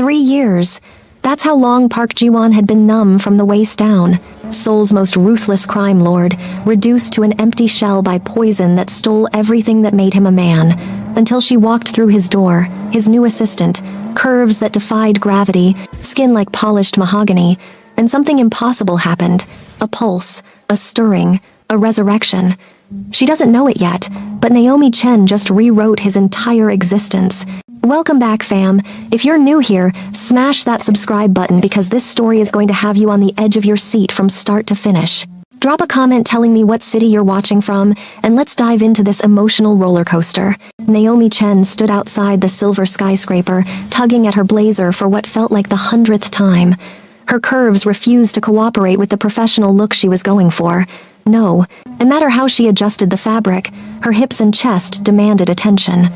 3 years. That's how long Park Ji-won had been numb from the waist down. Seoul's most ruthless crime lord, reduced to an empty shell by poison that stole everything that made him a man. Until she walked through his door, his new assistant, curves that defied gravity, skin like polished mahogany, and something impossible happened. A pulse, a stirring, a resurrection. She doesn't know it yet, but Naomi Chen just rewrote his entire existence. Welcome back, fam. If you're new here, smash that subscribe button because this story is going to have you on the edge of your seat from start to finish. Drop a comment telling me what city you're watching from, and let's dive into this emotional roller coaster. Naomi Chen stood outside the silver skyscraper, tugging at her blazer for what felt like the 100th time. Her curves refused to cooperate with the professional look she was going for. No, no matter how she adjusted the fabric, her hips and chest demanded attention.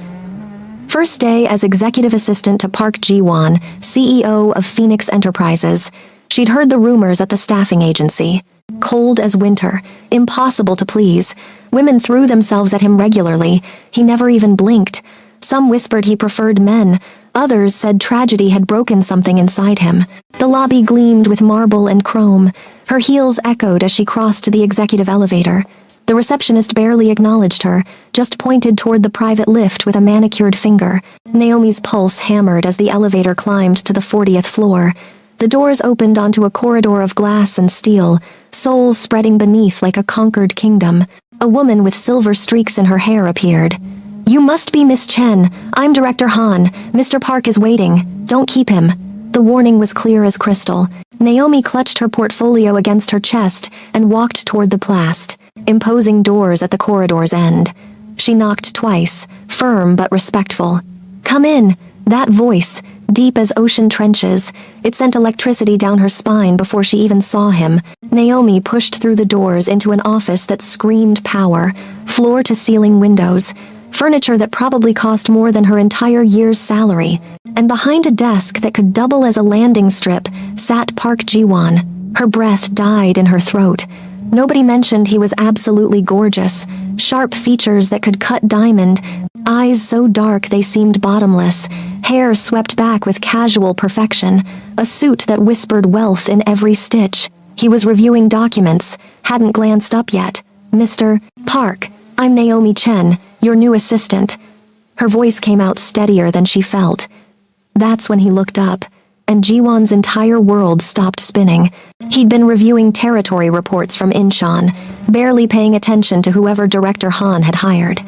First day as executive assistant to Park Ji-won, CEO of Phoenix Enterprises. She'd heard the rumors at the staffing agency. Cold as winter, impossible to please. Women threw themselves at him regularly. He never even blinked. Some whispered he preferred men. Others said tragedy had broken something inside him. The lobby gleamed with marble and chrome. Her heels echoed as she crossed the executive elevator. The receptionist barely acknowledged her, just pointed toward the private lift with a manicured finger. Naomi's pulse hammered as the elevator climbed to the 40th floor. The doors opened onto a corridor of glass and steel, souls spreading beneath like a conquered kingdom. A woman with silver streaks in her hair appeared. "You must be Miss Chen. I'm Director Han. Mr. Park is waiting. Don't keep him." The warning was clear as crystal. Naomi clutched her portfolio against her chest and walked toward the plast, imposing doors at the corridor's end. She knocked twice, firm but respectful. "Come in." That voice, deep as ocean trenches, it sent electricity down her spine before she even saw him. Naomi pushed through the doors into an office that screamed power, floor-to-ceiling windows, furniture that probably cost more than her entire year's salary. And behind a desk that could double as a landing strip sat Park Ji-won. Her breath died in her throat. Nobody mentioned he was absolutely gorgeous, sharp features that could cut diamond, eyes so dark they seemed bottomless, hair swept back with casual perfection, a suit that whispered wealth in every stitch. He was reviewing documents, hadn't glanced up yet. "Mr. Park, I'm Naomi Chen, your new assistant." Her voice came out steadier than she felt. That's when he looked up, and Ji-won's entire world stopped spinning. He'd been reviewing territory reports from Incheon, barely paying attention to whoever Director Han had hired.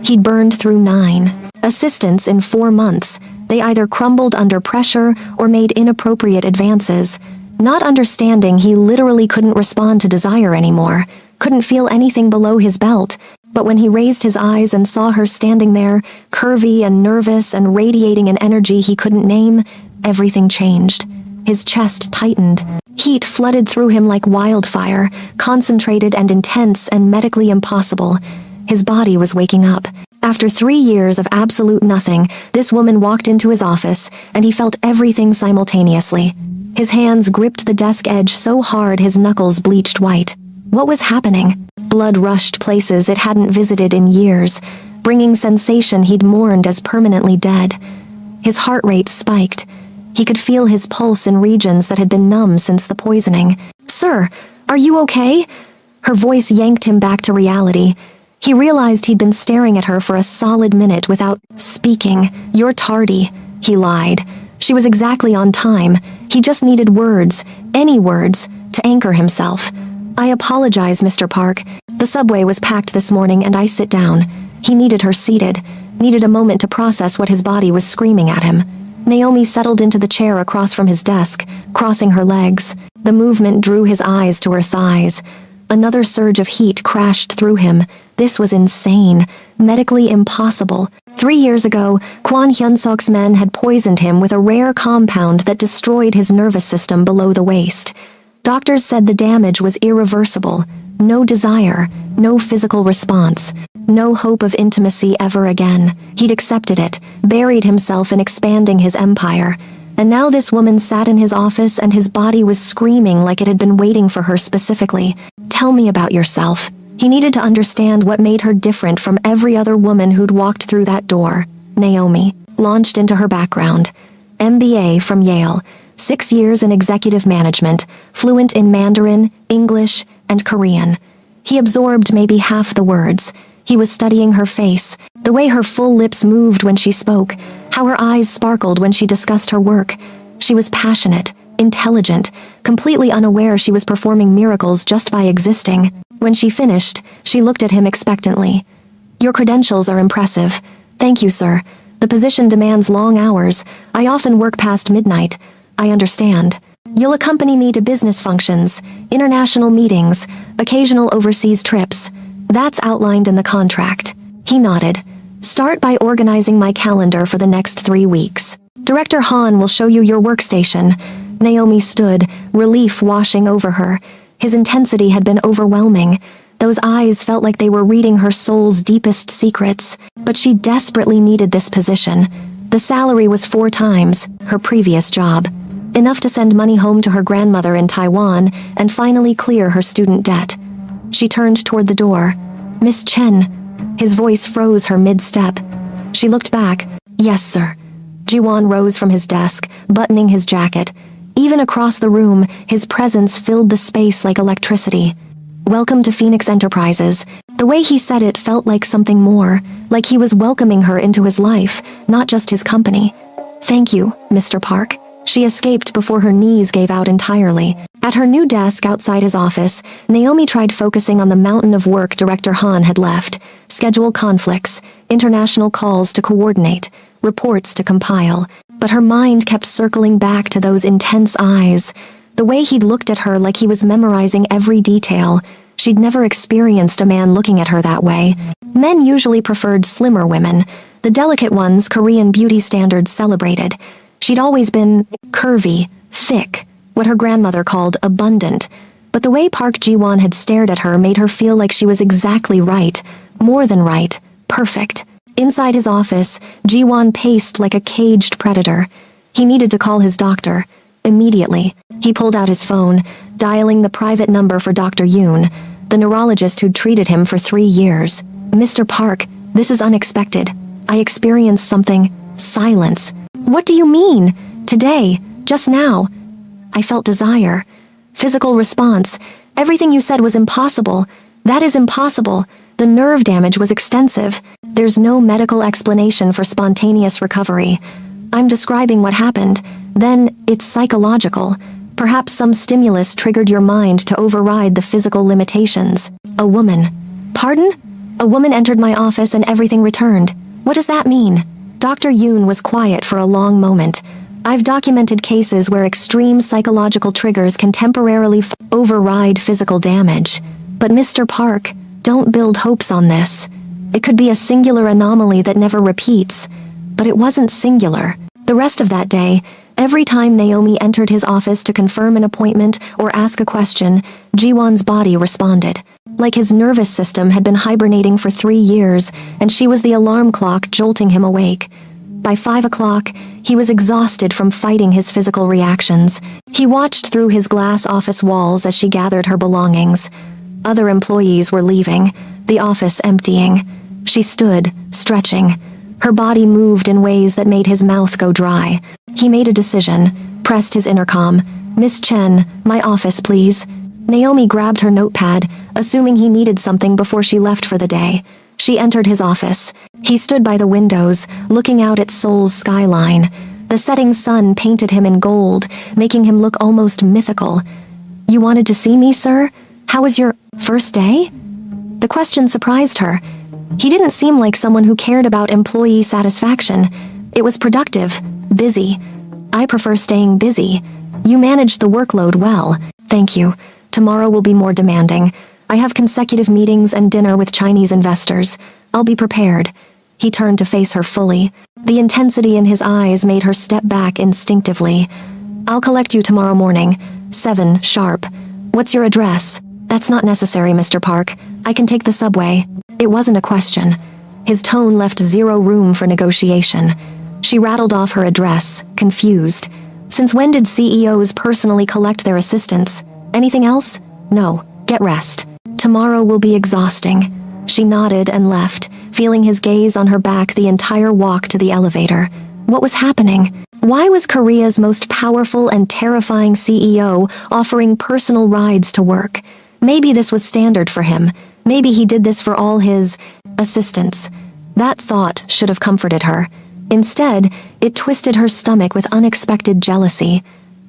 He'd burned through 9 assistants in 4 months. They either crumbled under pressure or made inappropriate advances. Not understanding he literally couldn't respond to desire anymore, couldn't feel anything below his belt. But when he raised his eyes and saw her standing there, curvy and nervous and radiating an energy he couldn't name, everything changed. His chest tightened. Heat flooded through him like wildfire, concentrated and intense and medically impossible. His body was waking up. After 3 years of absolute nothing, this woman walked into his office, and he felt everything simultaneously. His hands gripped the desk edge so hard his knuckles bleached white. What was happening? Blood rushed places it hadn't visited in years, bringing sensation he'd mourned as permanently dead. His heart rate spiked. He could feel his pulse in regions that had been numb since the poisoning. "Sir, are you okay?" Her voice yanked him back to reality. He realized he'd been staring at her for a solid minute without speaking. "You're tardy," he lied. She was exactly on time. He just needed words, any words, to anchor himself. "I apologize, Mr. Park. The subway was packed this morning and I sit down." He needed her seated, needed a moment to process what his body was screaming at him. Naomi settled into the chair across from his desk, crossing her legs. The movement drew his eyes to her thighs. Another surge of heat crashed through him. This was insane, medically impossible. 3 years ago, Kwon Hyun-suk's men had poisoned him with a rare compound that destroyed his nervous system below the waist. Doctors said the damage was irreversible. No desire, no physical response, no hope of intimacy ever again. He'd accepted it, buried himself in expanding his empire. And now this woman sat in his office and his body was screaming like it had been waiting for her specifically. "Tell me about yourself." He needed to understand what made her different from every other woman who'd walked through that door. Naomi launched into her background. MBA from Yale, 6 years in executive management, fluent in Mandarin, English, and Korean. He absorbed maybe half the words. He was studying her face, the way her full lips moved when she spoke, how her eyes sparkled when she discussed her work. She was passionate, intelligent, completely unaware she was performing miracles just by existing. When she finished, she looked at him expectantly. "Your credentials are impressive. Thank you, sir. The position demands long hours. I often work past midnight. I understand. You'll accompany me to business functions, international meetings, occasional overseas trips. That's outlined in the contract." He nodded. "Start by organizing my calendar for the next 3 weeks. Director Han will show you your workstation." Naomi stood, relief washing over her. His intensity had been overwhelming. Those eyes felt like they were reading her soul's deepest secrets. But she desperately needed this position. The salary was 4 times her previous job. Enough to send money home to her grandmother in Taiwan and finally clear her student debt. She turned toward the door. "Miss Chen." His voice froze her mid-step. She looked back. "Yes, sir." Jiwon rose from his desk, buttoning his jacket. Even across the room, his presence filled the space like electricity. "Welcome to Phoenix Enterprises." The way he said it felt like something more, like he was welcoming her into his life, not just his company. "Thank you, Mr. Park." She escaped before her knees gave out entirely. At her new desk outside his office, Naomi tried focusing on the mountain of work Director Han had left. Schedule conflicts, international calls to coordinate, reports to compile. But her mind kept circling back to those intense eyes. The way he'd looked at her like he was memorizing every detail. She'd never experienced a man looking at her that way. Men usually preferred slimmer women, the delicate ones Korean beauty standards celebrated. She'd always been curvy, thick, what her grandmother called abundant. But the way Park Ji-won had stared at her made her feel like she was exactly right, more than right, perfect. Inside his office, Ji-won paced like a caged predator. He needed to call his doctor. Immediately, he pulled out his phone, dialing the private number for Dr. Yoon, the neurologist who'd treated him for 3 years. "Mr. Park, this is unexpected. I experienced something. Silence." "What do you mean? Today, just now." "I felt desire. Physical response. Everything you said was impossible. That is impossible. The nerve damage was extensive. There's no medical explanation for spontaneous recovery. I'm describing what happened. Then, it's psychological. Perhaps some stimulus triggered your mind to override the physical limitations." "A woman." "Pardon?" "A woman entered my office and everything returned." "What does that mean?" Dr. Yoon was quiet for a long moment. "I've documented cases where extreme psychological triggers can temporarily override physical damage. But Mr. Park, don't build hopes on this. It could be a singular anomaly that never repeats." But it wasn't singular. The rest of that day, every time Naomi entered his office to confirm an appointment or ask a question, Jiwon's body responded. Like his nervous system had been hibernating for 3 years, and she was the alarm clock jolting him awake. By 5 o'clock, he was exhausted from fighting his physical reactions. He watched through his glass office walls as she gathered her belongings. Other employees were leaving, the office emptying. She stood, stretching. Her body moved in ways that made his mouth go dry. He made a decision, pressed his intercom. "Miss Chen, my office, please." Naomi grabbed her notepad, assuming he needed something before she left for the day. She entered his office. He stood by the windows, looking out at Seoul's skyline. The setting sun painted him in gold, making him look almost mythical. "You wanted to see me, sir? How was your first day?" The question surprised her. He didn't seem like someone who cared about employee satisfaction. It was productive, busy. "I prefer staying busy. You managed the workload well. Thank you. Tomorrow will be more demanding. I have consecutive meetings and dinner with Chinese investors. I'll be prepared." He turned to face her fully. The intensity in his eyes made her step back instinctively. "I'll collect you tomorrow morning, 7 sharp. What's your address?" "That's not necessary, Mr. Park. I can take the subway." It wasn't a question. His tone left zero room for negotiation. She rattled off her address, confused. Since when did CEOs personally collect their assistants? "Anything else?" "No. Get rest. Tomorrow will be exhausting." She nodded and left, feeling his gaze on her back the entire walk to the elevator. What was happening? Why was Korea's most powerful and terrifying CEO offering personal rides to work? Maybe this was standard for him. Maybe he did this for all his assistants. That thought should have comforted her. Instead, it twisted her stomach with unexpected jealousy.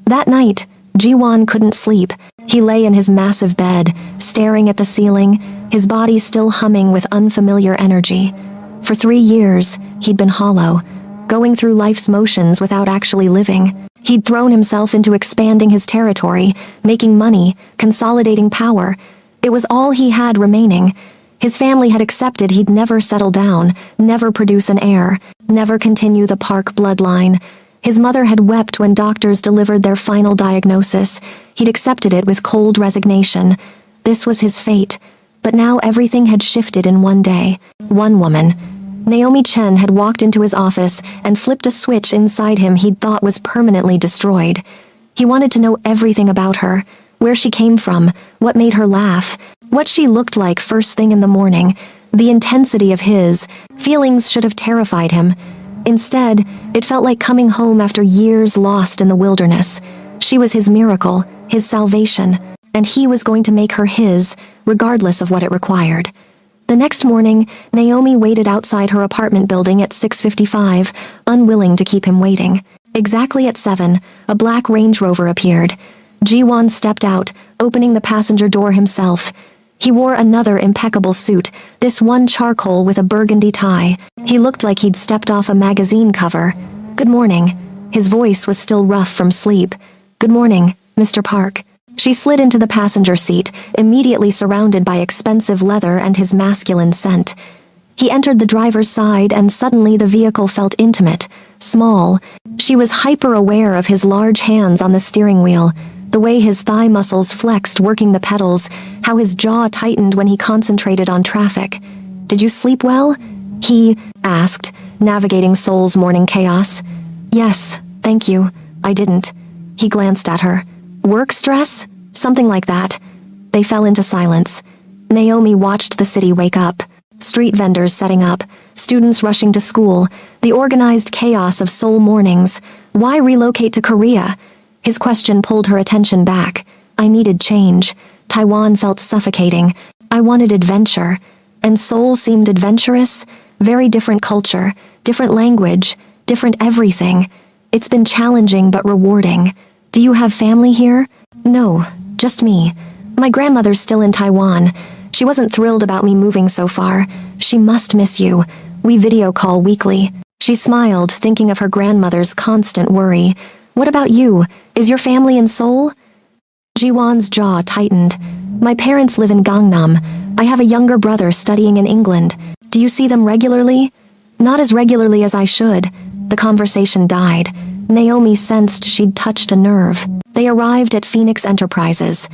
That night, Ji-won couldn't sleep. He lay in his massive bed, staring at the ceiling, his body still humming with unfamiliar energy. For 3 years, he'd been hollow, going through life's motions without actually living. He'd thrown himself into expanding his territory, making money, consolidating power. It was all he had remaining. His family had accepted he'd never settle down, never produce an heir, never continue the Park bloodline. His mother had wept when doctors delivered their final diagnosis. He'd accepted it with cold resignation. This was his fate. But now everything had shifted in one day. One woman, Naomi Chen, had walked into his office and flipped a switch inside him he'd thought was permanently destroyed. He wanted to know everything about her, where she came from, what made her laugh, what she looked like first thing in the morning. The intensity of his feelings should have terrified him. Instead, it felt like coming home after years lost in the wilderness. She was his miracle, his salvation, and he was going to make her his, regardless of what it required. The next morning, Naomi waited outside her apartment building at 6:55, unwilling to keep him waiting. Exactly at 7, a black Range Rover appeared. Ji-won stepped out, opening the passenger door himself. He wore another impeccable suit, this one charcoal with a burgundy tie. He looked like he'd stepped off a magazine cover. "Good morning." His voice was still rough from sleep. "Good morning, Mr. Park." She slid into the passenger seat, immediately surrounded by expensive leather and his masculine scent. He entered the driver's side and suddenly the vehicle felt intimate, small. She was hyper-aware of his large hands on the steering wheel, the way his thigh muscles flexed working the pedals, how his jaw tightened when he concentrated on traffic. "Did you sleep well?" he asked, navigating Seoul's morning chaos. "Yes, thank you. I didn't." He glanced at her. "Work stress? Something like that." They fell into silence. Naomi watched the city wake up. Street vendors setting up, students rushing to school, the organized chaos of Seoul mornings. Why relocate to Korea? His question pulled her attention back. I needed change. Taiwan felt suffocating. I wanted adventure. And Seoul seemed adventurous. Very different culture, different language, different everything. It's been challenging but rewarding. "Do you have family here?" "No, just me. My grandmother's still in Taiwan. She wasn't thrilled about me moving so far. She must miss you. We video call weekly." She smiled, thinking of her grandmother's constant worry. "What about you? Is your family in Seoul?" Ji-won's jaw tightened. "My parents live in Gangnam. I have a younger brother studying in England. Do you see them regularly?" "Not as regularly as I should." The conversation died. Naomi sensed she'd touched a nerve. They arrived at Phoenix Enterprises.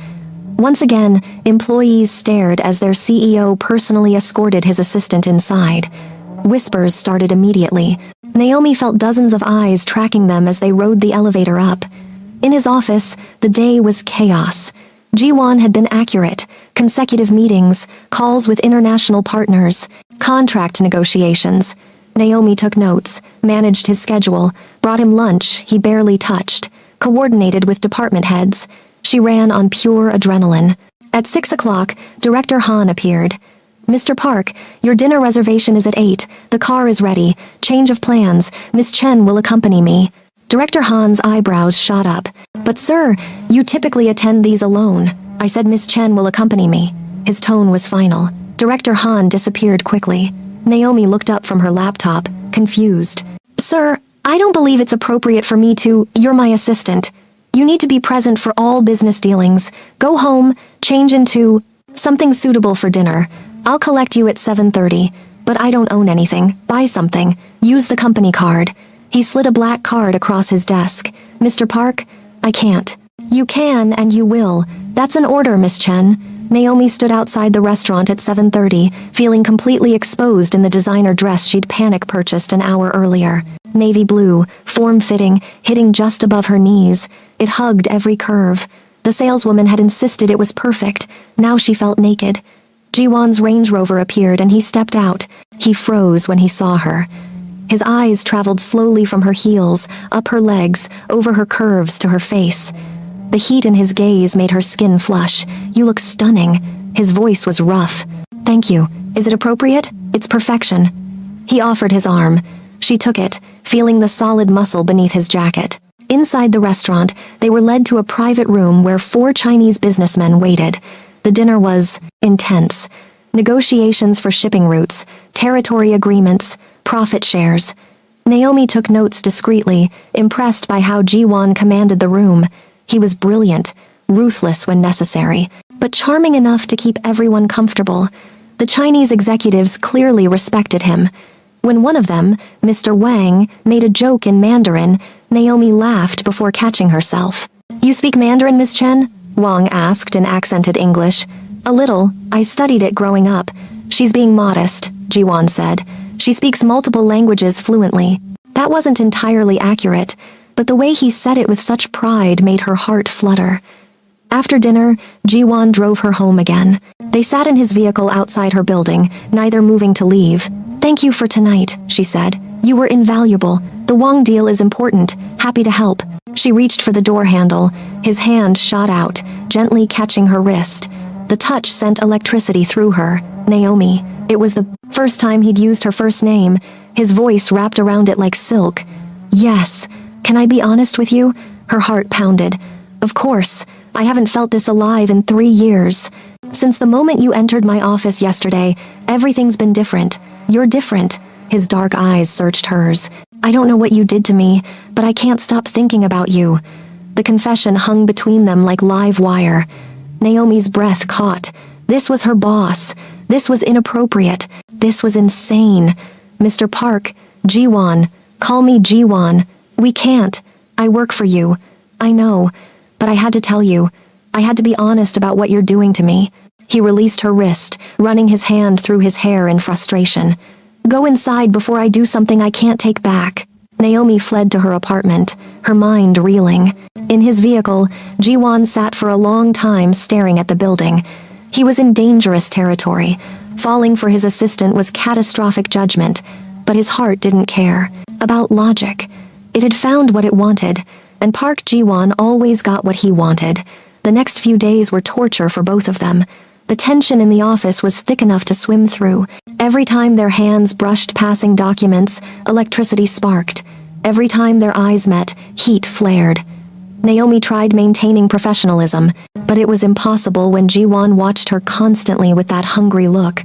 Once again, employees stared as their CEO personally escorted his assistant inside. Whispers started immediately. Naomi felt dozens of eyes tracking them as they rode the elevator up. In his office, the day was chaos. Ji-won had been accurate. Consecutive meetings, calls with international partners, contract negotiations. Naomi took notes, managed his schedule, brought him lunch he barely touched, coordinated with department heads. She ran on pure adrenaline. At 6 o'clock, Director Han appeared. "Mr. Park, your dinner reservation is at 8. The car is ready. Change of plans. Miss Chen will accompany me." Director Han's eyebrows shot up. "But sir, you typically attend these alone." "I said Miss Chen will accompany me." His tone was final. Director Han disappeared quickly. Naomi looked up from her laptop, confused. "Sir, I don't believe it's appropriate for me to. You're my assistant. You need to be present for all business dealings. Go home, change into something suitable for dinner. I'll collect you at 7:30, but I don't own anything. Buy something. Use the company card." He slid a black card across his desk. "Mr. Park, I can't." "You can and you will. That's an order, Miss Chen." Naomi stood outside the restaurant at 7:30, feeling completely exposed in the designer dress she'd panic purchased an hour earlier. Navy blue, form-fitting, hitting just above her knees. It hugged every curve. The saleswoman had insisted it was perfect. Now she felt naked. Ji-won's Range Rover appeared and he stepped out. He froze when he saw her. His eyes traveled slowly from her heels, up her legs, over her curves to her face. The heat in his gaze made her skin flush. "You look stunning." His voice was rough. "Thank you. Is it appropriate? It's perfection." He offered his arm. She took it, feeling the solid muscle beneath his jacket. Inside the restaurant, they were led to a private room where 4 Chinese businessmen waited. The dinner was intense. Negotiations for shipping routes, territory agreements, profit shares. Naomi took notes discreetly, impressed by how Ji-won commanded the room. He was brilliant, ruthless when necessary, but charming enough to keep everyone comfortable. The Chinese executives clearly respected him. When one of them, Mr. Wang, made a joke in Mandarin, Naomi laughed before catching herself. "You speak Mandarin, Miss Chen?" Wang asked in accented English. "A little. I studied it growing up." "She's being modest," Ji-won said. "She speaks multiple languages fluently." That wasn't entirely accurate, but the way he said it with such pride made her heart flutter. After dinner, Ji-won drove her home again. They sat in his vehicle outside her building, neither moving to leave. "Thank you for tonight," she said. "You were invaluable. The Wang deal is important. Happy to help." She reached for the door handle. His hand shot out, gently catching her wrist. The touch sent electricity through her. "Naomi." It was the first time he'd used her first name. His voice wrapped around it like silk. "Yes. Can I be honest with you?" Her heart pounded. "Of course. I haven't felt this alive in 3 years. Since the moment you entered my office yesterday, everything's been different. You're different." His dark eyes searched hers. "I don't know what you did to me, but I can't stop thinking about you." The confession hung between them like live wire. Naomi's breath caught. This was her boss. This was inappropriate. This was insane. "Mr. Park, Ji-won. Call me Ji-won. We can't. I work for you. I know. But I had to tell you. I had to be honest about what you're doing to me." He released her wrist, running his hand through his hair in frustration. "Go inside before I do something I can't take back." Naomi fled to her apartment, her mind reeling. In his vehicle, Ji-won sat for a long time staring at the building. He was in dangerous territory. Falling for his assistant was catastrophic judgment, but his heart didn't care. About logic. It had found what it wanted, and Park Ji-won always got what he wanted. The next few days were torture for both of them. The tension in the office was thick enough to swim through. Every time their hands brushed passing documents, electricity sparked. Every time their eyes met, heat flared. Naomi tried maintaining professionalism, but it was impossible when Ji-won watched her constantly with that hungry look.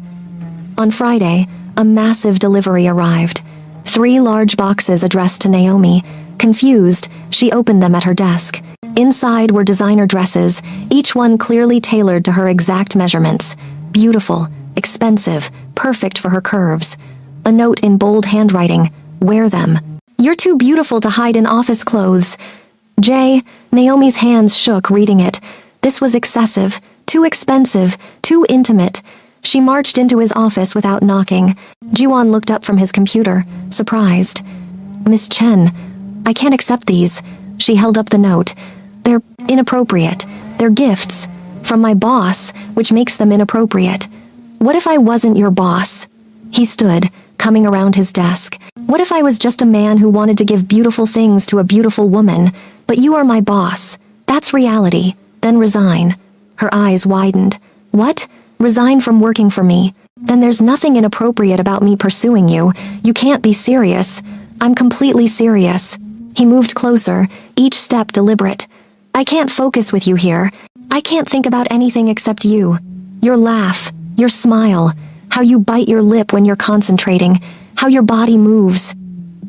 On Friday, a massive delivery arrived. 3 large boxes addressed to Naomi. Confused, she opened them at her desk. Inside were designer dresses, each one clearly tailored to her exact measurements. Beautiful, expensive, perfect for her curves. A note in bold handwriting, "Wear them. You're too beautiful to hide in office clothes." Naomi's hands shook reading it. This was excessive, too expensive, too intimate. She marched into his office without knocking. Ji-won looked up from his computer, surprised. "Miss Chen, I can't accept these." She held up the note. "They're inappropriate. They're gifts. From my boss, which makes them inappropriate. What if I wasn't your boss?" He stood, coming around his desk. "What if I was just a man who wanted to give beautiful things to a beautiful woman? But you are my boss. That's reality. Then resign." Her eyes widened. "What? Resign from working for me? Then there's nothing inappropriate about me pursuing you. You can't be serious." "I'm completely serious." He moved closer, each step deliberate. "I can't focus with you here. I can't think about anything except you. Your laugh, your smile, how you bite your lip when you're concentrating, how your body moves.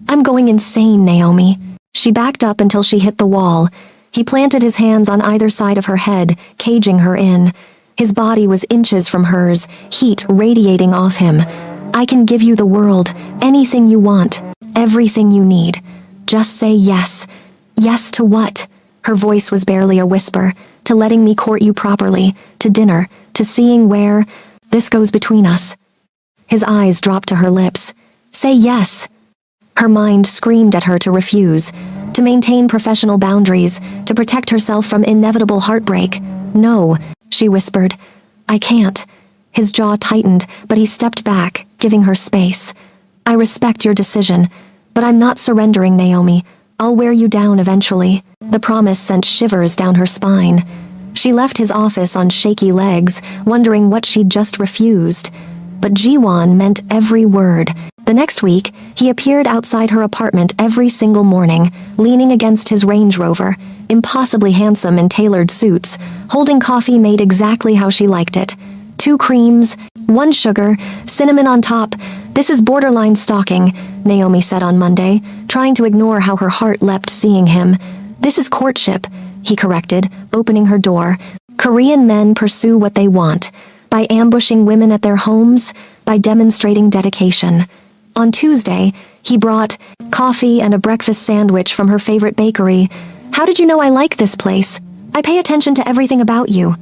I'm going insane, Naomi." She backed up until she hit the wall. He planted his hands on either side of her head, caging her in. His body was inches from hers, heat radiating off him. "I can give you the world, anything you want, everything you need. Just say yes." "Yes to what?" Her voice was barely a whisper. "To letting me court you properly, to dinner, to seeing where this goes between us." His eyes dropped to her lips. "Say yes." Her mind screamed at her to refuse, to maintain professional boundaries, to protect herself from inevitable heartbreak. "No," she whispered. "I can't." His jaw tightened, but he stepped back, giving her space. I respect your decision, but I'm not surrendering, Naomi. I'll wear you down eventually. The promise sent shivers down her spine. She left his office on shaky legs, wondering what she'd just refused. But Jiwon meant every word. The next week, he appeared outside her apartment every single morning, leaning against his Range Rover, impossibly handsome in tailored suits, holding coffee made exactly how she liked it. 2 creams, 1 sugar, cinnamon on top. This is borderline stalking, Naomi said on Monday, trying to ignore how her heart leapt seeing him. This is courtship, he corrected, opening her door. Korean men pursue what they want, by ambushing women at their homes, by demonstrating dedication. On Tuesday, he brought coffee and a breakfast sandwich from her favorite bakery. How did you know I like this place? I pay attention to everything about you.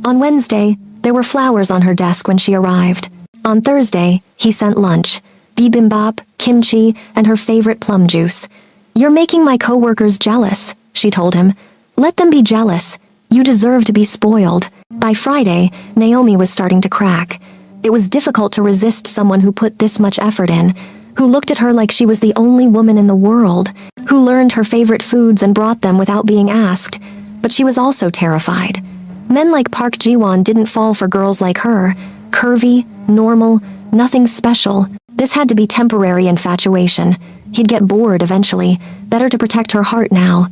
On Wednesday, there were flowers on her desk when she arrived. On Thursday, he sent lunch, bibimbap, kimchi, and her favorite plum juice. You're making my coworkers jealous, she told him. Let them be jealous. You deserve to be spoiled. By Friday, Naomi was starting to crack. It was difficult to resist someone who put this much effort in, who looked at her like she was the only woman in the world, who learned her favorite foods and brought them without being asked. But she was also terrified. Men like Park Ji-won didn't fall for girls like her. Curvy, normal, nothing special. This had to be temporary infatuation. He'd get bored eventually. Better to protect her heart now.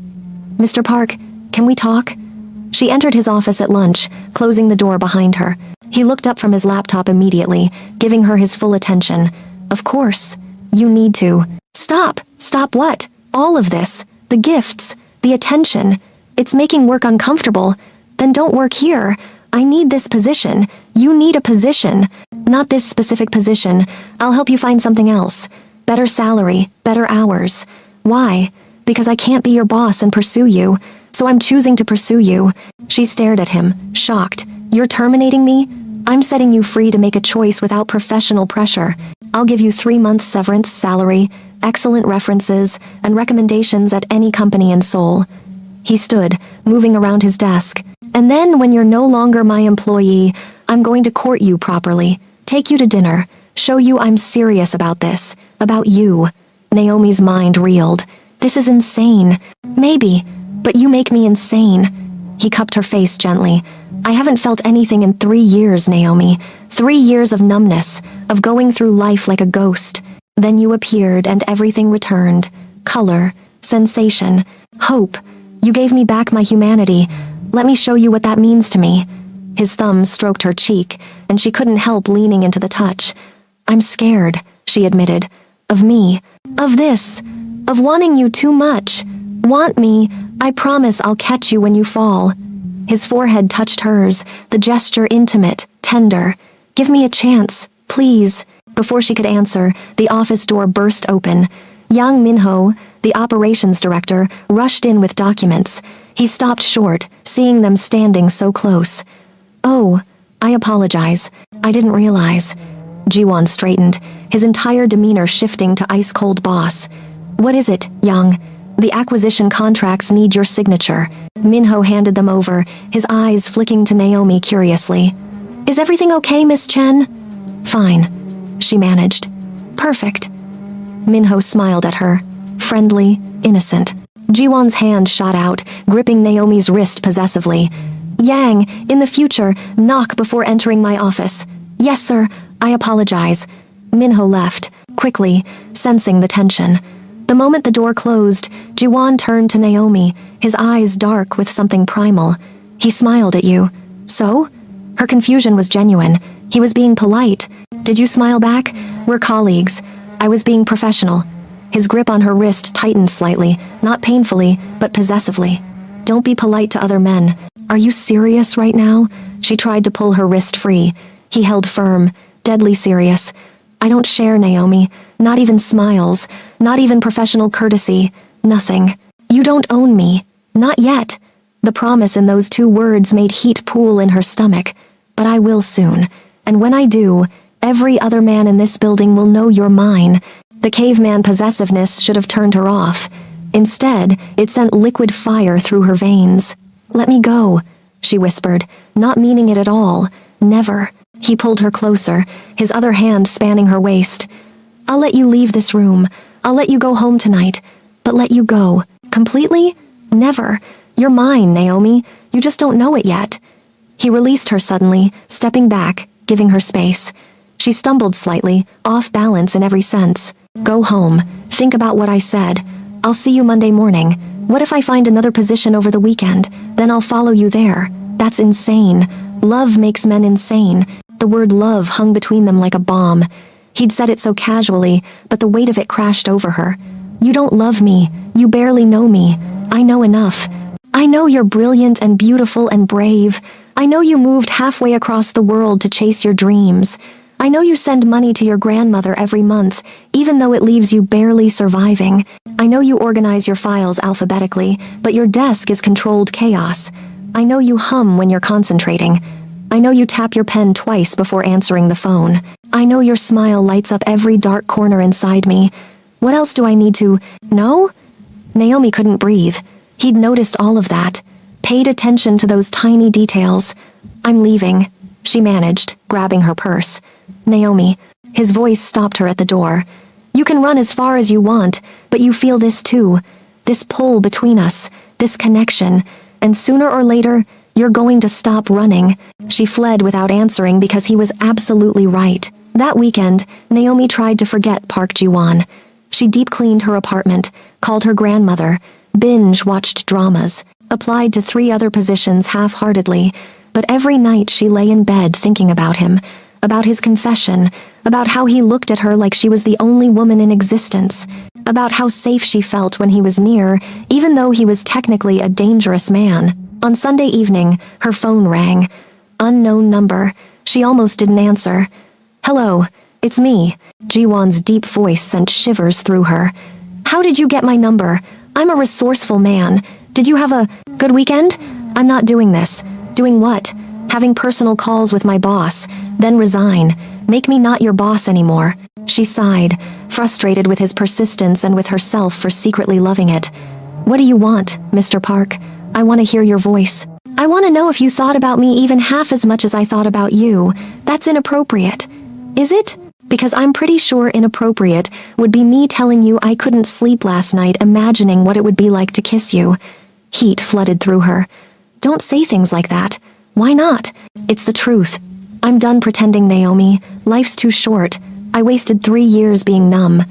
Mr. Park, can we talk? She entered his office at lunch, closing the door behind her. He looked up from his laptop immediately, giving her his full attention. Of course. You need to. Stop. Stop what? All of this. The gifts. The attention. It's making work uncomfortable. Then don't work here. I need this position. You need a position. Not this specific position. I'll help you find something else. Better salary, better hours. Why? Because I can't be your boss and pursue you. So I'm choosing to pursue you. She stared at him, shocked. You're terminating me? I'm setting you free to make a choice without professional pressure. I'll give you 3 months severance, salary, excellent references, and recommendations at any company in Seoul. He stood, moving around his desk. And then when you're no longer my employee, I'm going to court you properly, take you to dinner, show you I'm serious about this, about you. Naomi's mind reeled. This is insane. Maybe, but you make me insane. He cupped her face gently. I haven't felt anything in 3 years, Naomi. 3 years of numbness, of going through life like a ghost. Then you appeared and everything returned. Color, sensation, hope. You gave me back my humanity. Let me show you what that means to me. His thumb stroked her cheek, and she couldn't help leaning into the touch. I'm scared, she admitted. Of me. Of this. Of wanting you too much. Want me. I promise I'll catch you when you fall. His forehead touched hers, the gesture intimate, tender. Give me a chance, please. Before she could answer, the office door burst open. Yang Minho, the operations director, rushed in with documents. He stopped short, seeing them standing so close. Oh, I apologize. I didn't realize. Jiwon straightened, his entire demeanor shifting to ice-cold boss. What is it, Yang? The acquisition contracts need your signature. Minho handed them over, his eyes flicking to Naomi curiously. Is everything okay, Miss Chen? Fine, she managed. Perfect. Minho smiled at her, friendly, innocent. Jiwon's hand shot out, gripping Naomi's wrist possessively. Yang, in the future, knock before entering my office. Yes, sir, I apologize. Minho left, quickly, sensing the tension. The moment the door closed, Jiwon turned to Naomi, his eyes dark with something primal. He smiled at you. So? Her confusion was genuine. He was being polite. Did you smile back? We're colleagues. I was being professional. His grip on her wrist tightened slightly, not painfully, but possessively. Don't be polite to other men. Are you serious right now? She tried to pull her wrist free. He held firm, deadly serious. I don't share, Naomi. Not even smiles. Not even professional courtesy. Nothing. You don't own me. Not yet. The promise in those 2 words made heat pool in her stomach. But I will soon. And when I do, every other man in this building will know you're mine. The caveman possessiveness should have turned her off. Instead, it sent liquid fire through her veins. Let me go, she whispered, not meaning it at all. Never. He pulled her closer, his other hand spanning her waist. I'll let you leave this room. I'll let you go home tonight. But let you go. Completely? Never. You're mine, Naomi. You just don't know it yet." He released her suddenly, stepping back, giving her space. She stumbled slightly, off balance in every sense. "Go home. Think about what I said. I'll see you Monday morning. What if I find another position over the weekend? Then I'll follow you there." That's insane. Love makes men insane. The word love hung between them like a bomb. He'd said it so casually, but the weight of it crashed over her. "You don't love me. You barely know me. I know enough. I know you're brilliant and beautiful and brave. I know you moved halfway across the world to chase your dreams. I know you send money to your grandmother every month, even though it leaves you barely surviving. I know you organize your files alphabetically, but your desk is controlled chaos. I know you hum when you're concentrating. I know you tap your pen twice before answering the phone. I know your smile lights up every dark corner inside me. What else do I need to know?" Naomi couldn't breathe. He'd noticed all of that, paid attention to those tiny details. "I'm leaving," she managed, grabbing her purse. "Naomi," his voice stopped her at the door. "You can run as far as you want, but you feel this too. This pull between us, this connection, and sooner or later, you're going to stop running." She fled without answering because he was absolutely right. That weekend, Naomi tried to forget Park Ji-won. She deep-cleaned her apartment, called her grandmother, binge-watched dramas, applied to 3 other positions half-heartedly, but every night she lay in bed thinking about him, about his confession, about how he looked at her like she was the only woman in existence, about how safe she felt when he was near, even though he was technically a dangerous man. On Sunday evening, her phone rang. Unknown number. She almost didn't answer. "Hello, it's me." Ji-won's deep voice sent shivers through her. "How did you get my number? I'm a resourceful man. Did you have a good weekend? I'm not doing this." "Doing what?" "Having personal calls with my boss, then resign. Make me not your boss anymore." She sighed, frustrated with his persistence and with herself for secretly loving it. "What do you want, Mr. Park? I want to hear your voice. I want to know if you thought about me even half as much as I thought about you. That's inappropriate." "Is it?" "Because I'm pretty sure inappropriate would be me telling you I couldn't sleep last night imagining what it would be like to kiss you." Heat flooded through her. "Don't say things like that. Why not? It's the truth. I'm done pretending, Naomi. Life's too short. I wasted 3 years being numb.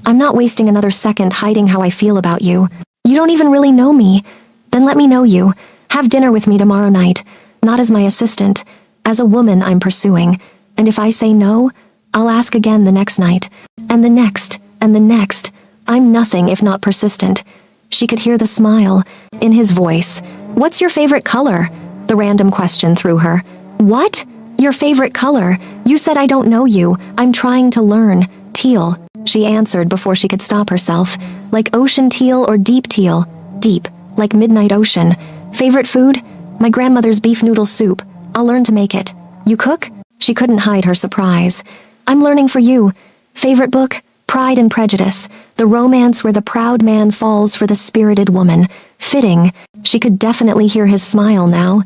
I'm not wasting another second hiding how I feel about you. You don't even really know me. Then let me know you. Have dinner with me tomorrow night. Not as my assistant. As a woman I'm pursuing. And if I say no, I'll ask again the next night. And the next, and the next. I'm nothing if not persistent." She could hear the smile in his voice. "What's your favorite color?" The random question threw her. "What? Your favorite color? You said I don't know you. I'm trying to learn." "Teal," she answered before she could stop herself. "Like ocean teal or deep teal?" "Deep, like midnight ocean." "Favorite food?" "My grandmother's beef noodle soup. I'll learn to make it." "You cook?" She couldn't hide her surprise. "I'm learning for you." "Favorite book?" "Pride and Prejudice. The romance where the proud man falls for the spirited woman." Fitting. She could definitely hear his smile now.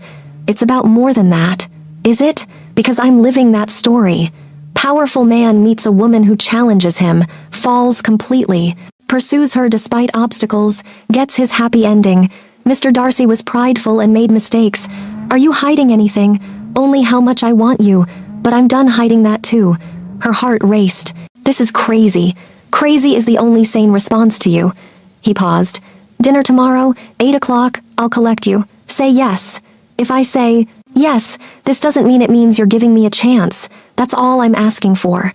"It's about more than that." "Is it? Because I'm living that story." Powerful man meets a woman who challenges him, falls completely, pursues her despite obstacles, gets his happy ending. Mr. Darcy was prideful and made mistakes. "Are you hiding anything?" "Only how much I want you, but I'm done hiding that too." Her heart raced. "This is crazy. Crazy is the only sane response to you." He paused. "Dinner tomorrow, 8 o'clock, I'll collect you. Say yes." "If I say yes, this doesn't mean it means you're giving me a chance. That's all I'm asking for."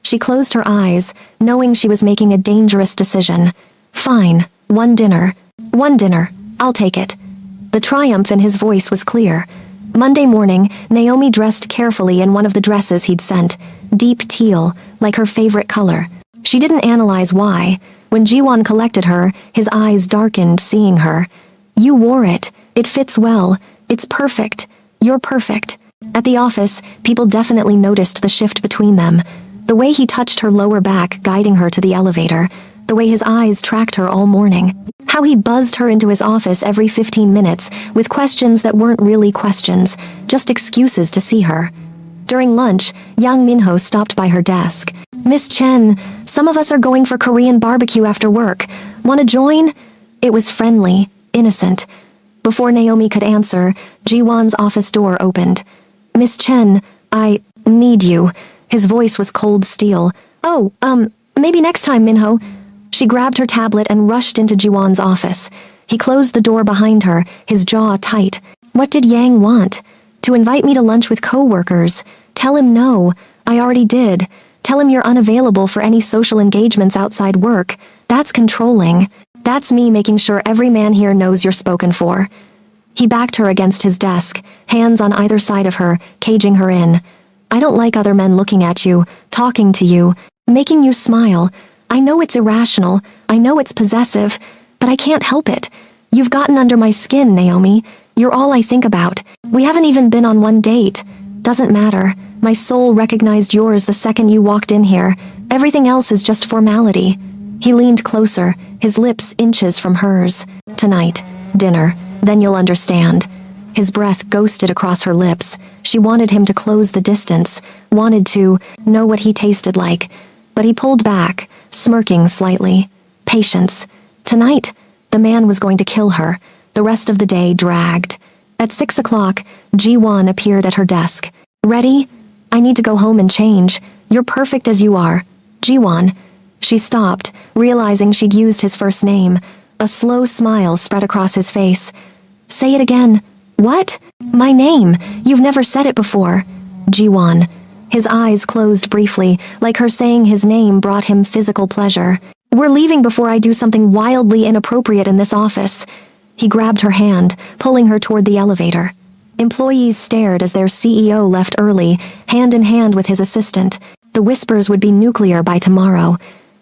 She closed her eyes, knowing she was making a dangerous decision. "Fine, one dinner. One dinner. I'll take it." The triumph in his voice was clear. Monday morning, Naomi dressed carefully in one of the dresses he'd sent, deep teal, like her favorite color. She didn't analyze why. When Ji-won collected her, his eyes darkened seeing her. "You wore it. It fits well. It's perfect. You're perfect." At the office, people definitely noticed the shift between them. The way he touched her lower back, guiding her to the elevator. The way his eyes tracked her all morning. How he buzzed her into his office every 15 minutes with questions that weren't really questions, just excuses to see her. During lunch, Yang Minho stopped by her desk. "Miss Chen, Some of us are going for Korean barbecue after work. Want to join? It was friendly, innocent. Before Naomi could answer, Ji-won's office door opened. Miss Chen, I need you. His voice was cold steel. Oh, maybe next time, Minho. She grabbed her tablet and rushed into Ji-won's office. He closed the door behind her, his jaw tight. What did Yang want? To invite me to lunch with co-workers. Tell him no. I already did. Tell him you're unavailable for any social engagements outside work. That's controlling. That's me making sure every man here knows you're spoken for. He backed her against his desk, hands on either side of her, caging her in. I don't like other men looking at you, talking to you, making you smile. I know it's irrational. I know it's possessive, but I can't help it. You've gotten under my skin, Naomi. You're all I think about. We haven't even been on one date. Doesn't matter. My soul recognized yours the second you walked in here. Everything else is just formality. He leaned closer, his lips inches from hers. Tonight, dinner, then you'll understand. His breath ghosted across her lips. She wanted him to close the distance, wanted to know what he tasted like. But he pulled back, smirking slightly. Patience. Tonight, the man was going to kill her. The rest of the day dragged. At 6 o'clock, Ji-won appeared at her desk. Ready? I need to go home and change. You're perfect as you are. Ji-won. She stopped, realizing she'd used his first name. A slow smile spread across his face. Say it again. What? My name. You've never said it before. Ji-won. His eyes closed briefly, like her saying his name brought him physical pleasure. We're leaving before I do something wildly inappropriate in this office. He grabbed her hand, pulling her toward the elevator. Employees stared as their CEO left early, hand in hand with his assistant. The whispers would be nuclear by tomorrow.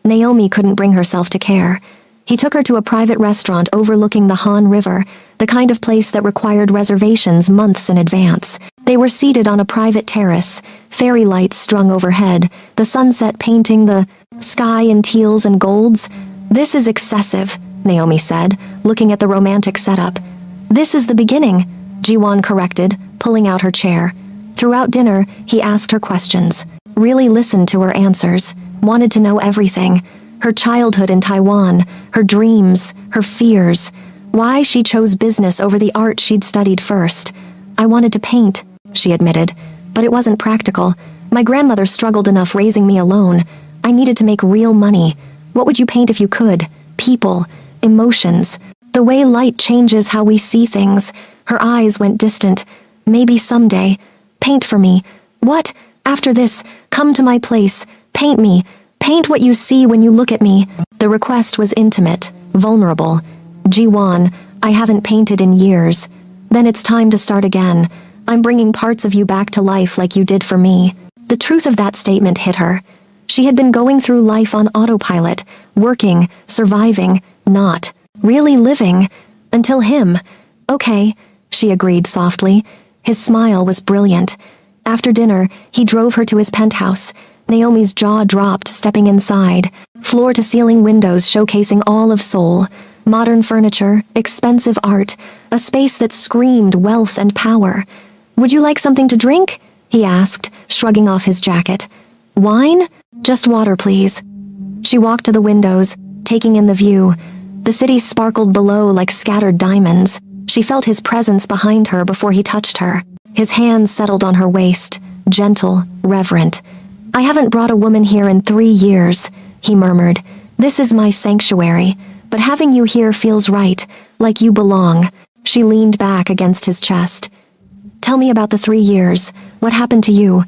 Naomi couldn't bring herself to care. He took her to a private restaurant overlooking the Han River, the kind of place that required reservations months in advance. They were seated on a private terrace, fairy lights strung overhead, the sunset painting the sky in teals and golds. This is excessive, Naomi said, looking at the romantic setup. This is the beginning, Ji-won corrected, pulling out her chair. Throughout dinner, he asked her questions, really listened to her answers, wanted to know everything. Her childhood in Taiwan, her dreams, her fears, why she chose business over the art she'd studied first. I wanted to paint, she admitted, but it wasn't practical. My grandmother struggled enough raising me alone. I needed to make real money. What would you paint if you could? People, emotions, the way light changes how we see things. Her eyes went distant. Maybe someday. Paint for me. What? After this, come to my place. Paint me. Paint what you see when you look at me. The request was intimate, vulnerable. Ji-won, I haven't painted in years. Then it's time to start again. I'm bringing parts of you back to life like you did for me. The truth of that statement hit her. She had been going through life on autopilot, working, surviving, not really living. Until him. Okay, she agreed softly. His smile was brilliant. After dinner, he drove her to his penthouse. Naomi's jaw dropped, stepping inside. Floor-to-ceiling windows showcasing all of Seoul. Modern furniture, expensive art, a space that screamed wealth and power. Would you like something to drink? He asked, shrugging off his jacket. Wine? Just water, please. She walked to the windows, taking in the view. The city sparkled below like scattered diamonds. She felt his presence behind her before he touched her. His hands settled on her waist, gentle, reverent. I haven't brought a woman here in 3 years, he murmured. This is my sanctuary, but having you here feels right, like you belong. She leaned back against his chest. Tell me about the 3 years. What happened to you?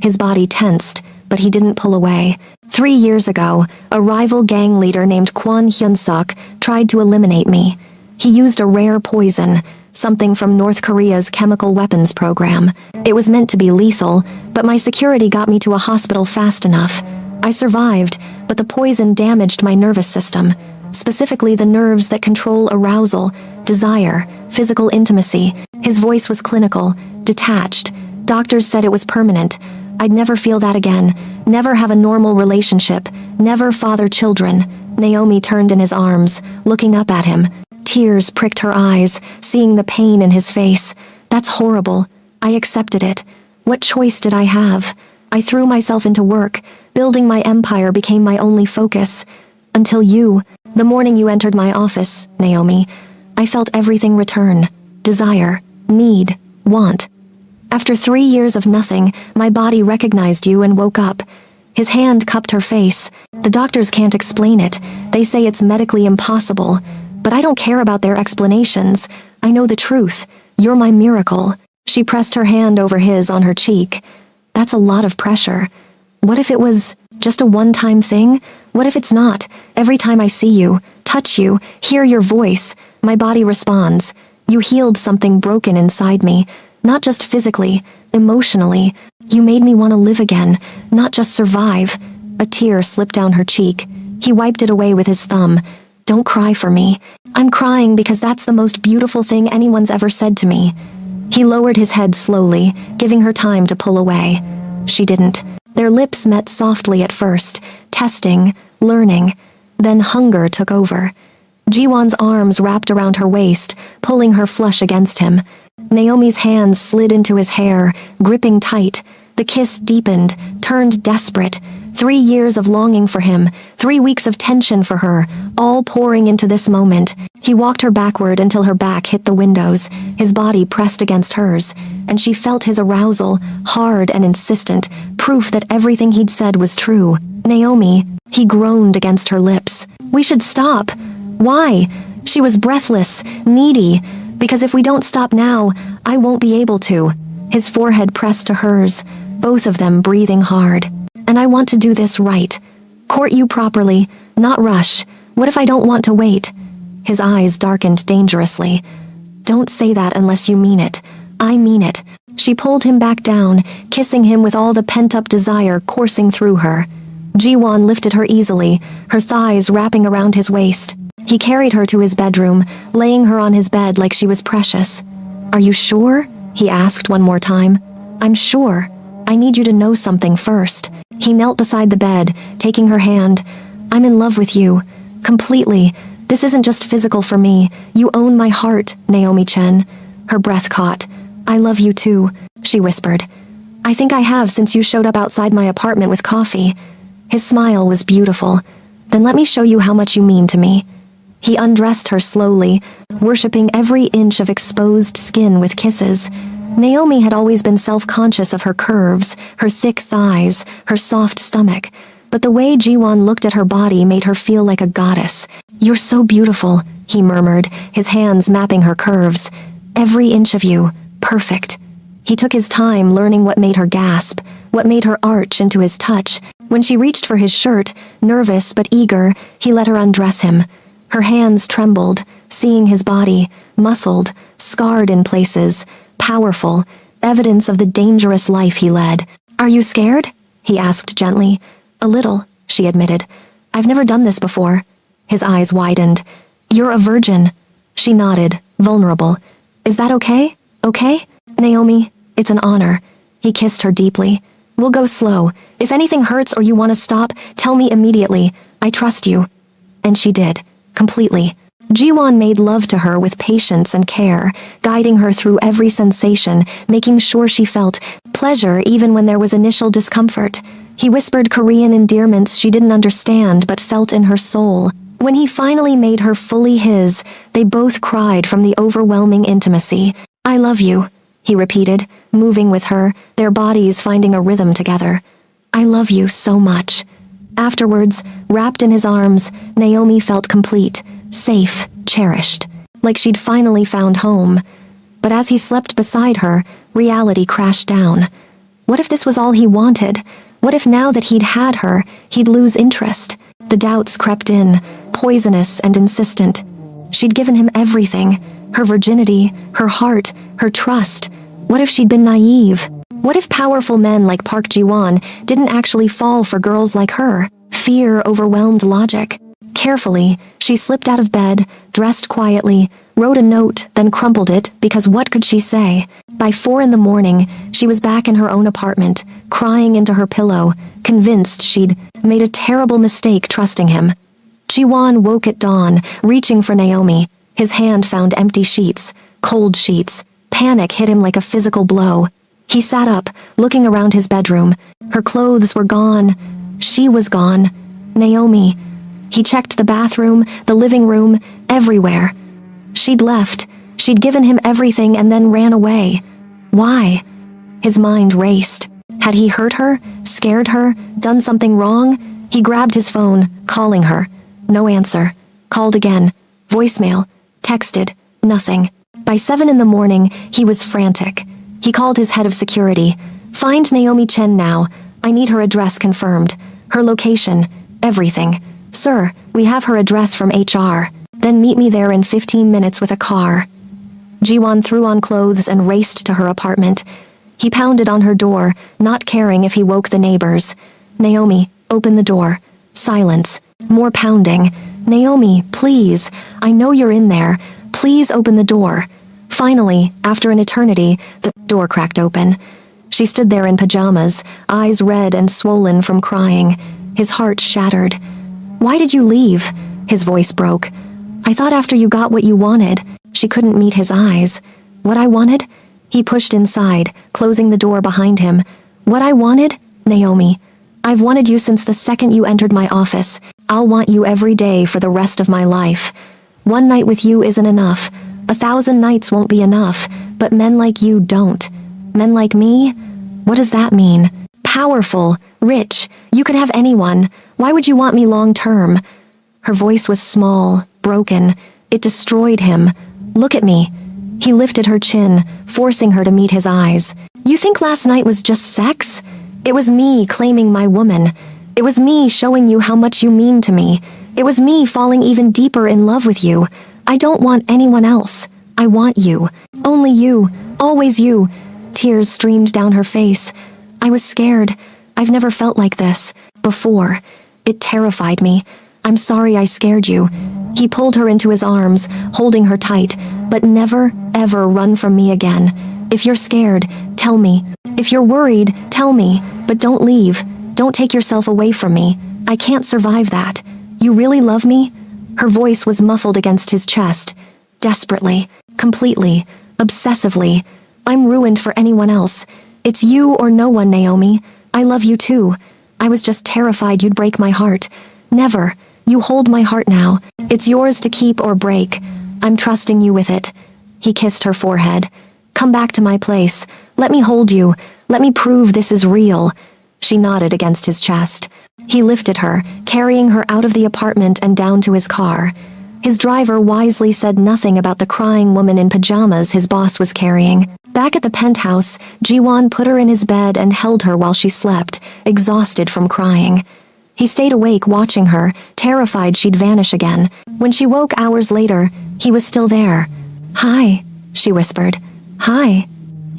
His body tensed, but he didn't pull away. 3 years ago, a rival gang leader named Kwon Hyun-suk tried to eliminate me. He used a rare poison, something from North Korea's chemical weapons program. It was meant to be lethal, but my security got me to a hospital fast enough. I survived, but the poison damaged my nervous system, specifically the nerves that control arousal, desire, physical intimacy. His voice was clinical, detached. Doctors said it was permanent. I'd never feel that again, never have a normal relationship, never father children. Naomi turned in his arms, looking up at him. Tears pricked her eyes, seeing the pain in his face. That's horrible. I accepted it. What choice did I have? I threw myself into work, Building my empire became my only focus. Until you, the morning you entered my office, Naomi, I felt everything return. Desire, need, want. After 3 years of nothing, my body recognized you and woke up. His hand cupped her face. The doctors can't explain it. They say it's medically impossible. But I don't care about their explanations. I know the truth. You're my miracle. She pressed her hand over his on her cheek. That's a lot of pressure. What if it was just a one-time thing? What if it's not? Every time I see you, touch you, hear your voice, my body responds. You healed something broken inside me. Not just physically, emotionally. You made me want to live again, not just survive. A tear slipped down her cheek. He wiped it away with his thumb. Don't cry for me. I'm crying because that's the most beautiful thing anyone's ever said to me. He lowered his head slowly, giving her time to pull away. She didn't. Their lips met softly at first, testing, learning. Then hunger took over. Jiwon's arms wrapped around her waist, pulling her flush against him. Naomi's hands slid into his hair, gripping tight. The kiss deepened, turned desperate. 3 years of longing for him, 3 weeks of tension for her, all pouring into this moment. He walked her backward until her back hit the windows, his body pressed against hers, and she felt his arousal, hard and insistent, proof that everything he'd said was true. Naomi, he groaned against her lips. We should stop. Why? She was breathless, needy, because if we don't stop now, I won't be able to. His forehead pressed to hers, both of them breathing hard. And I want to do this right. Court you properly, not rush. What if I don't want to wait? His eyes darkened dangerously. Don't say that unless you mean it. I mean it. She pulled him back down, kissing him with all the pent-up desire coursing through her. Jiwon lifted her easily, her thighs wrapping around his waist. He carried her to his bedroom, laying her on his bed like she was precious. Are you sure? He asked one more time. I'm sure. I need you to know something first. He knelt beside the bed, taking her hand. I'm in love with you. Completely. This isn't just physical for me. You own my heart, Naomi Chen. Her breath caught. I love you too, she whispered. I think I have since you showed up outside my apartment with coffee. His smile was beautiful. Then let me show you how much you mean to me. He undressed her slowly, worshipping every inch of exposed skin with kisses. Naomi had always been self-conscious of her curves, her thick thighs, her soft stomach, but the way Jiwon looked at her body made her feel like a goddess. You're so beautiful, he murmured, his hands mapping her curves. Every inch of you, perfect. He took his time learning what made her gasp, what made her arch into his touch. When she reached for his shirt, nervous but eager, he let her undress him. Her hands trembled, seeing his body, muscled, scarred in places, powerful, evidence of the dangerous life he led. Are you scared? He asked gently. A little, she admitted. I've never done this before. His eyes widened. You're a virgin. She nodded, vulnerable. Is that okay? Okay? Naomi, it's an honor. He kissed her deeply. We'll go slow. If anything hurts or you want to stop, tell me immediately. I trust you. And she did, completely. Jiwon made love to her with patience and care, guiding her through every sensation, making sure she felt pleasure even when there was initial discomfort. He whispered Korean endearments she didn't understand but felt in her soul. When he finally made her fully his, they both cried from the overwhelming intimacy. I love you, he repeated, moving with her, their bodies finding a rhythm together. I love you so much. Afterwards, wrapped in his arms, Naomi felt complete, safe, cherished, like she'd finally found home. But as he slept beside her, reality crashed down. What if this was all he wanted? What if now that he'd had her, he'd lose interest? The doubts crept in, poisonous and insistent. She'd given him everything, her virginity, her heart, her trust. What if she'd been naive? What if powerful men like Park Ji-won didn't actually fall for girls like her? Fear overwhelmed logic. Carefully, she slipped out of bed, dressed quietly, wrote a note, then crumpled it, because what could she say? By 4 a.m, she was back in her own apartment, crying into her pillow, convinced she'd made a terrible mistake trusting him. Ji-won woke at dawn, reaching for Naomi. His hand found empty sheets, cold sheets. Panic hit him like a physical blow. He sat up, looking around his bedroom. Her clothes were gone, She was gone. Naomi. He checked the bathroom, the living room, everywhere. She'd left. She'd given him everything and then ran away. Why? His mind raced. Had he hurt her, scared her, done something wrong? He grabbed his phone, calling her. No answer. Called again. Voicemail. Texted. Nothing. By 7 in the morning, he was frantic. He called his head of security. Find Naomi Chen now. I need her address confirmed. Her location. Everything. Sir, we have her address from HR. Then meet me there in 15 minutes with a car. Jiwon threw on clothes and raced to her apartment. He pounded on her door, not caring if he woke the neighbors. Naomi, open the door. Silence. More pounding. Naomi, please. I know you're in there. Please open the door. Finally, after an eternity, the door cracked open. She stood there in pajamas, eyes red and swollen from crying. His heart shattered. Why did you leave? His voice broke. I thought after you got what you wanted. She couldn't meet his eyes. What I wanted? He pushed inside, closing the door behind him. What I wanted? Naomi. I've wanted you since the second you entered my office. I'll want you every day for the rest of my life. One night with you isn't enough. 1,000 nights won't be enough, but men like you don't. Men like me? What does that mean? Powerful, rich, you could have anyone. Why would you want me long term? Her voice was small, broken. It destroyed him. Look at me. He lifted her chin, forcing her to meet his eyes. You think last night was just sex? It was me claiming my woman. It was me showing you how much you mean to me. It was me falling even deeper in love with you. I don't want anyone else. I want you. Only you. Always you. Tears streamed down her face. I was scared. I've never felt like this. Before. It terrified me. I'm sorry I scared you. He pulled her into his arms, holding her tight. But never, ever run from me again. If you're scared, tell me. If you're worried, tell me. But don't leave. Don't take yourself away from me. I can't survive that. You really love me? Her voice was muffled against his chest. Desperately. Completely. Obsessively. I'm ruined for anyone else. It's you or no one, Naomi. I love you too. I was just terrified you'd break my heart. Never. You hold my heart now. It's yours to keep or break. I'm trusting you with it. He kissed her forehead. Come back to my place. Let me hold you. Let me prove this is real. She nodded against his chest. He lifted her, carrying her out of the apartment and down to his car. His driver wisely said nothing about the crying woman in pajamas his boss was carrying. Back at the penthouse, Jiwon put her in his bed and held her while she slept, exhausted from crying. He stayed awake watching her, terrified she'd vanish again. When she woke hours later, he was still there. Hi, she whispered. Hi.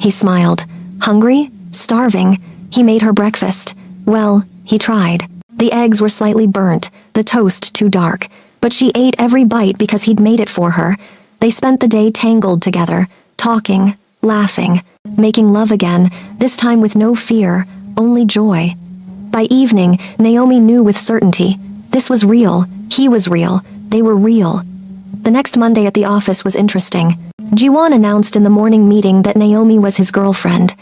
He smiled. Hungry? Starving? He made her breakfast. Well, he tried. The eggs were slightly burnt, the toast too dark, but she ate every bite because he'd made it for her. They spent the day tangled together, talking, laughing, making love again, this time with no fear, only joy. By evening, Naomi knew with certainty. This was real. He was real. They were real. The next Monday at the office was interesting. Jiwon announced in the morning meeting that Naomi was his girlfriend.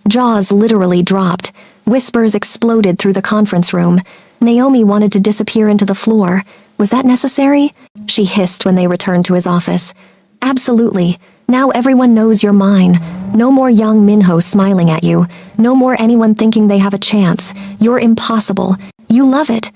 Jaws literally dropped. Whispers exploded through the conference room. Naomi wanted to disappear into the floor. Was that necessary? She hissed when they returned to his office. Absolutely. Now everyone knows you're mine. No more young Minho smiling at you. No more anyone thinking they have a chance. You're impossible. You love it.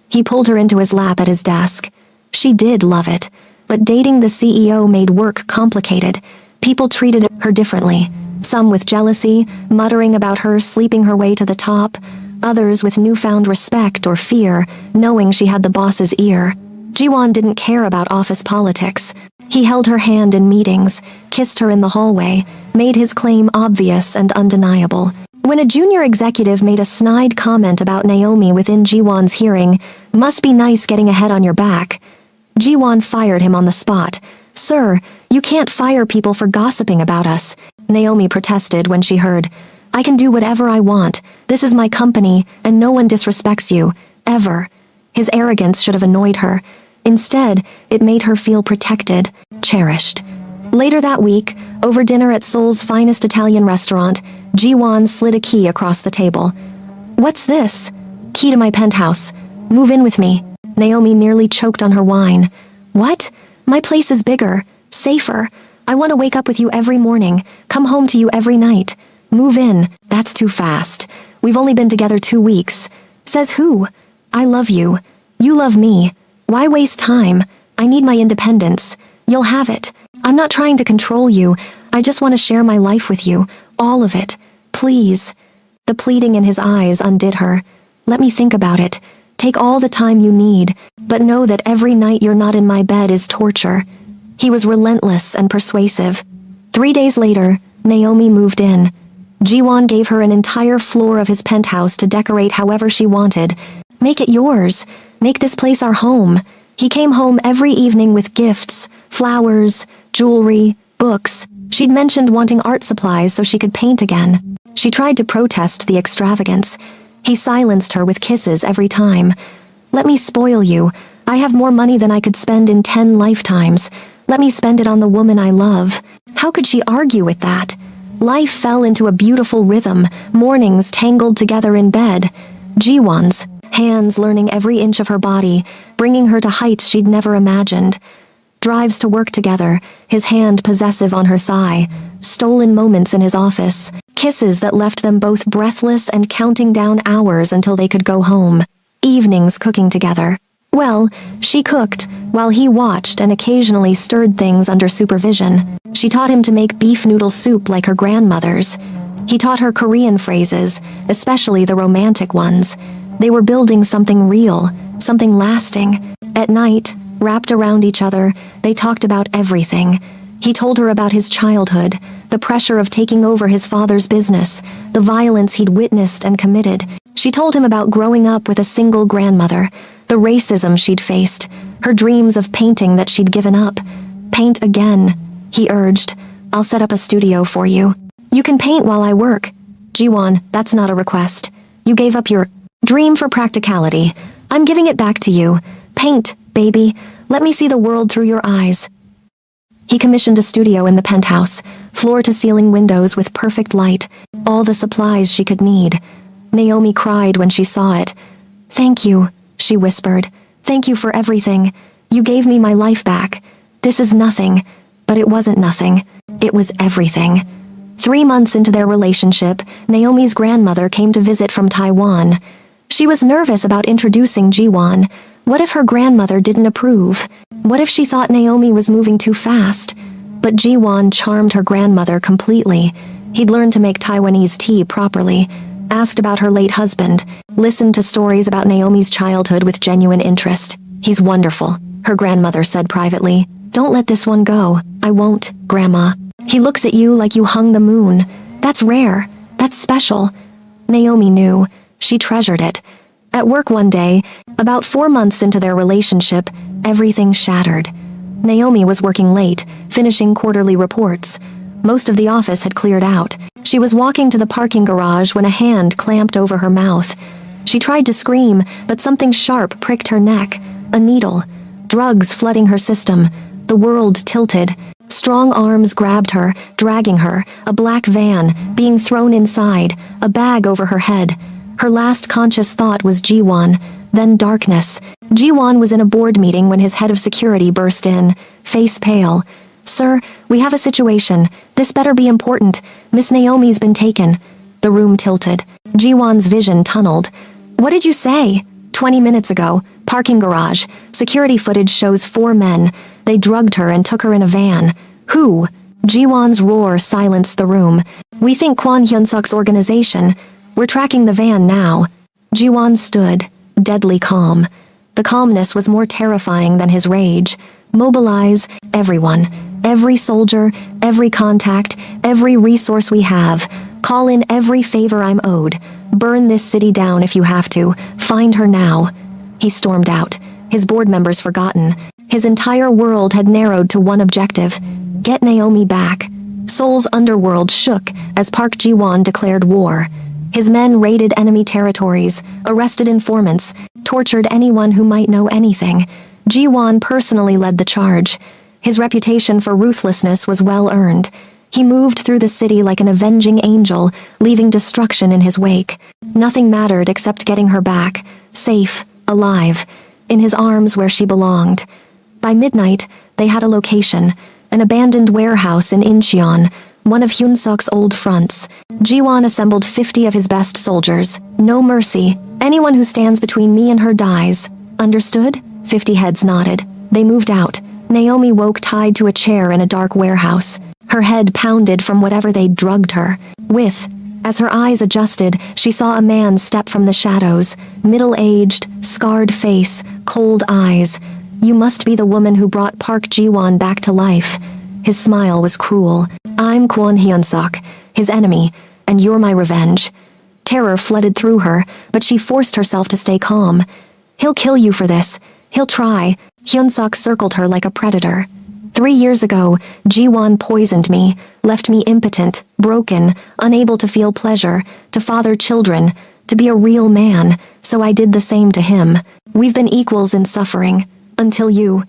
He pulled her into his lap at his desk. She did love it. But dating the CEO made work complicated. People treated her differently. Some with jealousy, muttering about her sleeping her way to the top. Others with newfound respect or fear, knowing she had the boss's ear. Jiwon didn't care about office politics. He held her hand in meetings, kissed her in the hallway, made his claim obvious and undeniable. When a junior executive made a snide comment about Naomi within Jiwon's hearing, must be nice getting a head on your back. Jiwon fired him on the spot. Sir, you can't fire people for gossiping about us. Naomi protested when she heard, I can do whatever I want. This is my company, and no one disrespects you. Ever. His arrogance should have annoyed her. Instead, it made her feel protected, cherished. Later that week, over dinner at Seoul's finest Italian restaurant, Jiwon slid a key across the table. What's this? Key to my penthouse. Move in with me. Naomi nearly choked on her wine. What? My place is bigger, safer. I want to wake up with you every morning, come home to you every night. Move in. That's too fast. We've only been together 2 weeks. Says who? I love you. You love me. Why waste time? I need my independence. You'll have it. I'm not trying to control you. I just want to share my life with you. All of it. Please. The pleading in his eyes undid her. Let me think about it. Take all the time you need, but know that every night you're not in my bed is torture. He was relentless and persuasive. 3 days later, Naomi moved in. Jiwon gave her an entire floor of his penthouse to decorate however she wanted. Make it yours. Make this place our home. He came home every evening with gifts, flowers, jewelry, books. She'd mentioned wanting art supplies so she could paint again. She tried to protest the extravagance. He silenced her with kisses every time. Let me spoil you. I have more money than I could spend in 10 lifetimes. Let me spend it on the woman I love. How could she argue with that? Life fell into a beautiful rhythm, mornings tangled together in bed. Jiwon's hands learning every inch of her body, bringing her to heights she'd never imagined. Drives to work together, his hand possessive on her thigh, stolen moments in his office, kisses that left them both breathless and counting down hours until they could go home. Evenings cooking together. Well, she cooked, while he watched and occasionally stirred things under supervision. She taught him to make beef noodle soup like her grandmother's. He taught her Korean phrases, especially the romantic ones. They were building something real, something lasting. At night, wrapped around each other, they talked about everything. He told her about his childhood, the pressure of taking over his father's business, the violence he'd witnessed and committed. She told him about growing up with a single grandmother, the racism she'd faced, her dreams of painting that she'd given up. Paint again, he urged. I'll set up a studio for you. You can paint while I work. Jiwon, that's not a request. You gave up your dream for practicality. I'm giving it back to you. Paint, baby. Let me see the world through your eyes. He commissioned a studio in the penthouse, floor-to-ceiling windows with perfect light, all the supplies she could need. Naomi cried when she saw it. Thank you, she whispered. Thank you for everything. You gave me my life back. This is nothing, but it wasn't nothing. It was everything. 3 months into their relationship, Naomi's grandmother came to visit from Taiwan. She was nervous about introducing Jiwon. What if her grandmother didn't approve? What if she thought Naomi was moving too fast? But Jiwon charmed her grandmother completely. He'd learned to make Taiwanese tea properly, asked about her late husband, listened to stories about Naomi's childhood with genuine interest. He's wonderful, her grandmother said privately. Don't let this one go. I won't, Grandma. He looks at you like you hung the moon. That's rare. That's special. Naomi knew. She treasured it. At work one day, about 4 months into their relationship, everything shattered. Naomi was working late, finishing quarterly reports. Most of the office had cleared out. She was walking to the parking garage when a hand clamped over her mouth. She tried to scream, but something sharp pricked her neck. A needle. Drugs flooding her system. The world tilted. Strong arms grabbed her, dragging her, a black van, being thrown inside, a bag over her head. Her last conscious thought was Jiwon, then darkness. Jiwon was in a board meeting when his head of security burst in, face pale. Sir, we have a situation. This better be important. Miss Naomi's been taken. The room tilted. Jiwon's vision tunneled. What did you say? 20 minutes ago, parking garage. Security footage shows 4 men. They drugged her and took her in a van. Who? Jiwon's roar silenced the room. We think Kwon Hyun-suk's organization. We're tracking the van now. Jiwon stood, deadly calm. The calmness was more terrifying than his rage. Mobilize everyone. Every soldier, every contact, every resource we have. Call in every favor I'm owed. Burn this city down if you have to. Find her now. He stormed out, his board members forgotten. His entire world had narrowed to one objective. Get Naomi back. Seoul's underworld shook as Park Ji-won declared war. His men raided enemy territories, arrested informants, tortured anyone who might know anything. Ji-won personally led the charge. His reputation for ruthlessness was well earned. He moved through the city like an avenging angel, leaving destruction in his wake. Nothing mattered except getting her back, safe, alive, in his arms where she belonged. By midnight, they had a location, an abandoned warehouse in Incheon, one of Hyunsuk's old fronts. Jiwon assembled 50 of his best soldiers. No mercy. Anyone who stands between me and her dies. Understood? 50 heads nodded. They moved out. Naomi woke tied to a chair in a dark warehouse. Her head pounded from whatever they'd drugged her with. As her eyes adjusted, she saw a man step from the shadows. Middle-aged, scarred face, cold eyes. You must be the woman who brought Park Ji-won back to life. His smile was cruel. I'm Kwon Hyun-suk, his enemy, and you're my revenge. Terror flooded through her, but she forced herself to stay calm. He'll kill you for this. He'll try. Hyun-suk circled her like a predator. 3 years ago, Ji-won poisoned me, left me impotent, broken, unable to feel pleasure, to father children, to be a real man, so I did the same to him. We've been equals in suffering, until you.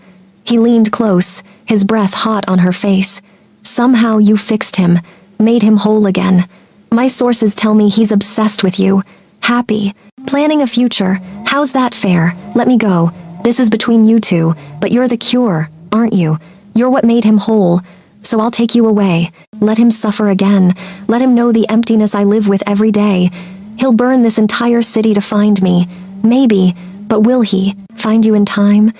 He leaned close, his breath hot on her face. Somehow you fixed him, made him whole again. My sources tell me he's obsessed with you. Happy. Planning a future. How's that fair? Let me go. This is between you two, but you're the cure, aren't you? You're what made him whole, so I'll take you away. Let him suffer again. Let him know the emptiness I live with every day. He'll burn this entire city to find me. Maybe, but will he find you in time?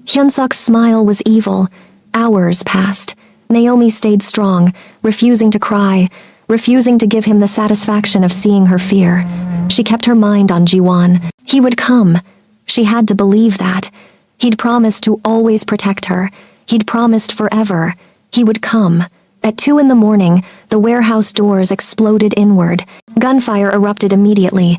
Hyunsuk's smile was evil. Hours passed. Naomi stayed strong, refusing to cry, refusing to give him the satisfaction of seeing her fear. She kept her mind on Ji-won. He would come. She had to believe that. He'd promised to always protect her. He'd promised forever. He would come. At 2 a.m, the warehouse doors exploded inward. Gunfire erupted immediately.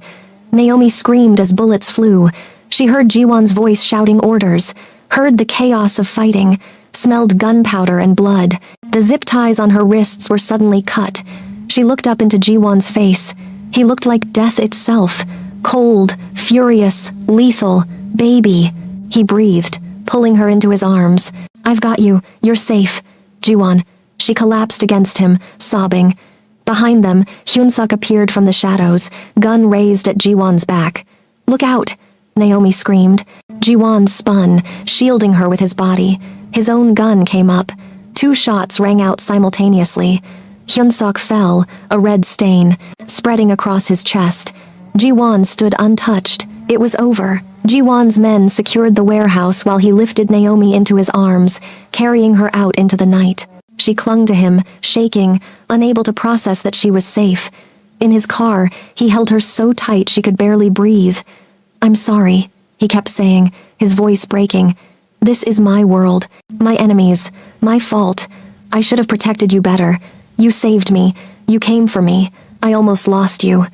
Naomi screamed as bullets flew. She heard Ji-won's voice shouting orders, heard the chaos of fighting, smelled gunpowder and blood. The zip ties on her wrists were suddenly cut. She looked up into Ji-won's face. He looked like death itself. Cold, furious, lethal. Baby. He breathed, pulling her into his arms. I've got you. You're safe. Ji-won. She collapsed against him, sobbing. Behind them, Hyunsuk appeared from the shadows, gun raised at Ji-won's back. Look out! Naomi screamed. Ji-won spun, shielding her with his body. His own gun came up. 2 shots rang out simultaneously. Hyunsuk fell, a red stain, spreading across his chest. Ji-won stood untouched. It was over. Ji-won's men secured the warehouse while he lifted Naomi into his arms, carrying her out into the night. She clung to him, shaking, unable to process that she was safe. In his car, he held her so tight she could barely breathe. I'm sorry, he kept saying, his voice breaking. This is my world, my enemies, my fault. I should have protected you better. You saved me. You came for me. I almost lost you.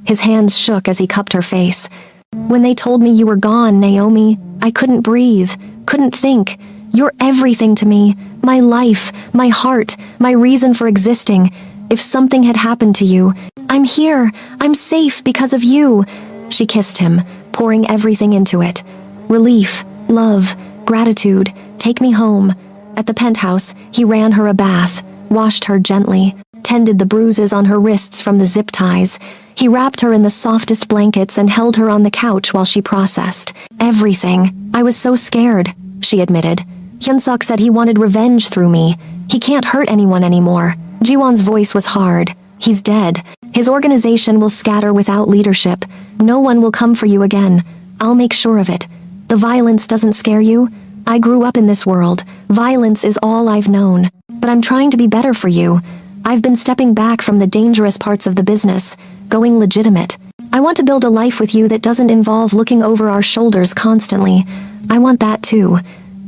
His hands shook as he cupped her face. When they told me you were gone, Naomi, I couldn't breathe, couldn't think. You're everything to me. My life, my heart, my reason for existing. If something had happened to you, I'm here. I'm safe because of you. She kissed him, pouring everything into it. Relief, love, gratitude. Take me home. At the penthouse, he ran her a bath, washed her gently, tended the bruises on her wrists from the zip ties. He wrapped her in the softest blankets and held her on the couch while she processed everything. I was so scared, she admitted. Hyunsuk said he wanted revenge through me. He can't hurt anyone anymore. Ji-won's voice was hard. He's dead. His organization will scatter without leadership. No one will come for you again. I'll make sure of it. The violence doesn't scare you? I grew up in this world. Violence is all I've known. But I'm trying to be better for you. I've been stepping back from the dangerous parts of the business, going legitimate. I want to build a life with you that doesn't involve looking over our shoulders constantly. I want that too.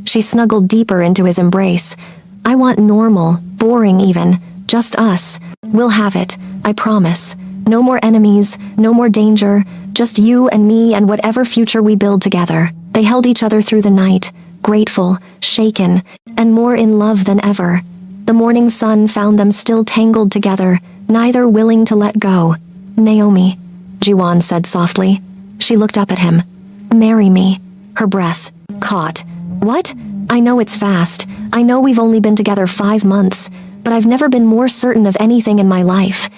She snuggled deeper into his embrace. I want normal, boring even, just us. We'll have it, I promise. No more enemies, no more danger, just you and me and whatever future we build together. They held each other through the night, grateful, shaken, and more in love than ever. The morning sun found them still tangled together, neither willing to let go. Naomi, Ji-won said softly. She looked up at him. Marry me. Her breath caught. What? I know it's fast. I know we've only been together 5 months. but I've never been more certain of anything in my life."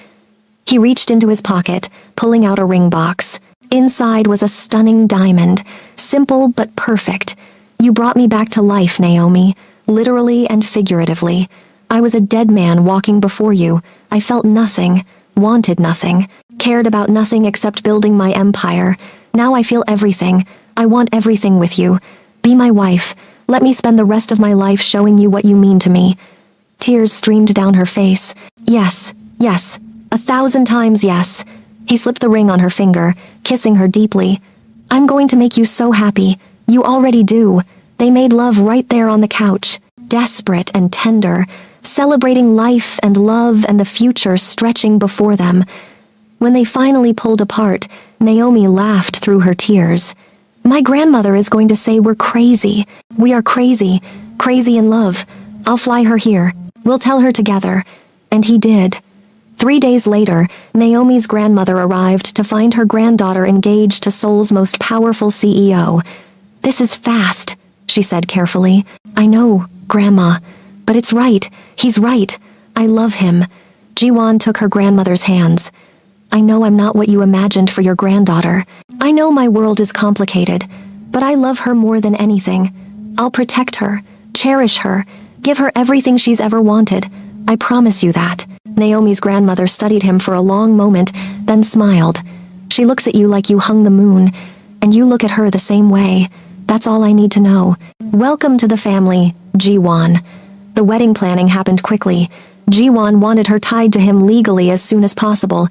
He reached into his pocket, pulling out a ring box. Inside was a stunning diamond, simple but perfect. "You brought me back to life, Naomi, literally and figuratively. I was a dead man walking before you. I felt nothing, wanted nothing, cared about nothing except building my empire. Now I feel everything. I want everything with you. Be my wife. Let me spend the rest of my life showing you what you mean to me." Tears streamed down her face. "Yes, yes, 1,000 times yes." He slipped the ring on her finger, kissing her deeply. "I'm going to make you so happy. You already do." They made love right there on the couch, desperate and tender, celebrating life and love and the future stretching before them. When they finally pulled apart, Naomi laughed through her tears. "My grandmother is going to say we're crazy. We are crazy, crazy in love. I'll fly her here. We'll tell her together." And he did. 3 days later, Naomi's grandmother arrived to find her granddaughter engaged to Seoul's most powerful CEO. "This is fast," she said carefully. "I know, Grandma. But it's right. He's right. I love him." Jiwon took her grandmother's hands. "I know I'm not what you imagined for your granddaughter. I know my world is complicated, but I love her more than anything. I'll protect her, cherish her, give her everything she's ever wanted. I promise you that." Naomi's grandmother studied him for a long moment, then smiled. "She looks at you like you hung the moon, and you look at her the same way. That's all I need to know. Welcome to the family, Jiwon." The wedding planning happened quickly. Jiwon wanted her tied to him legally as soon as possible.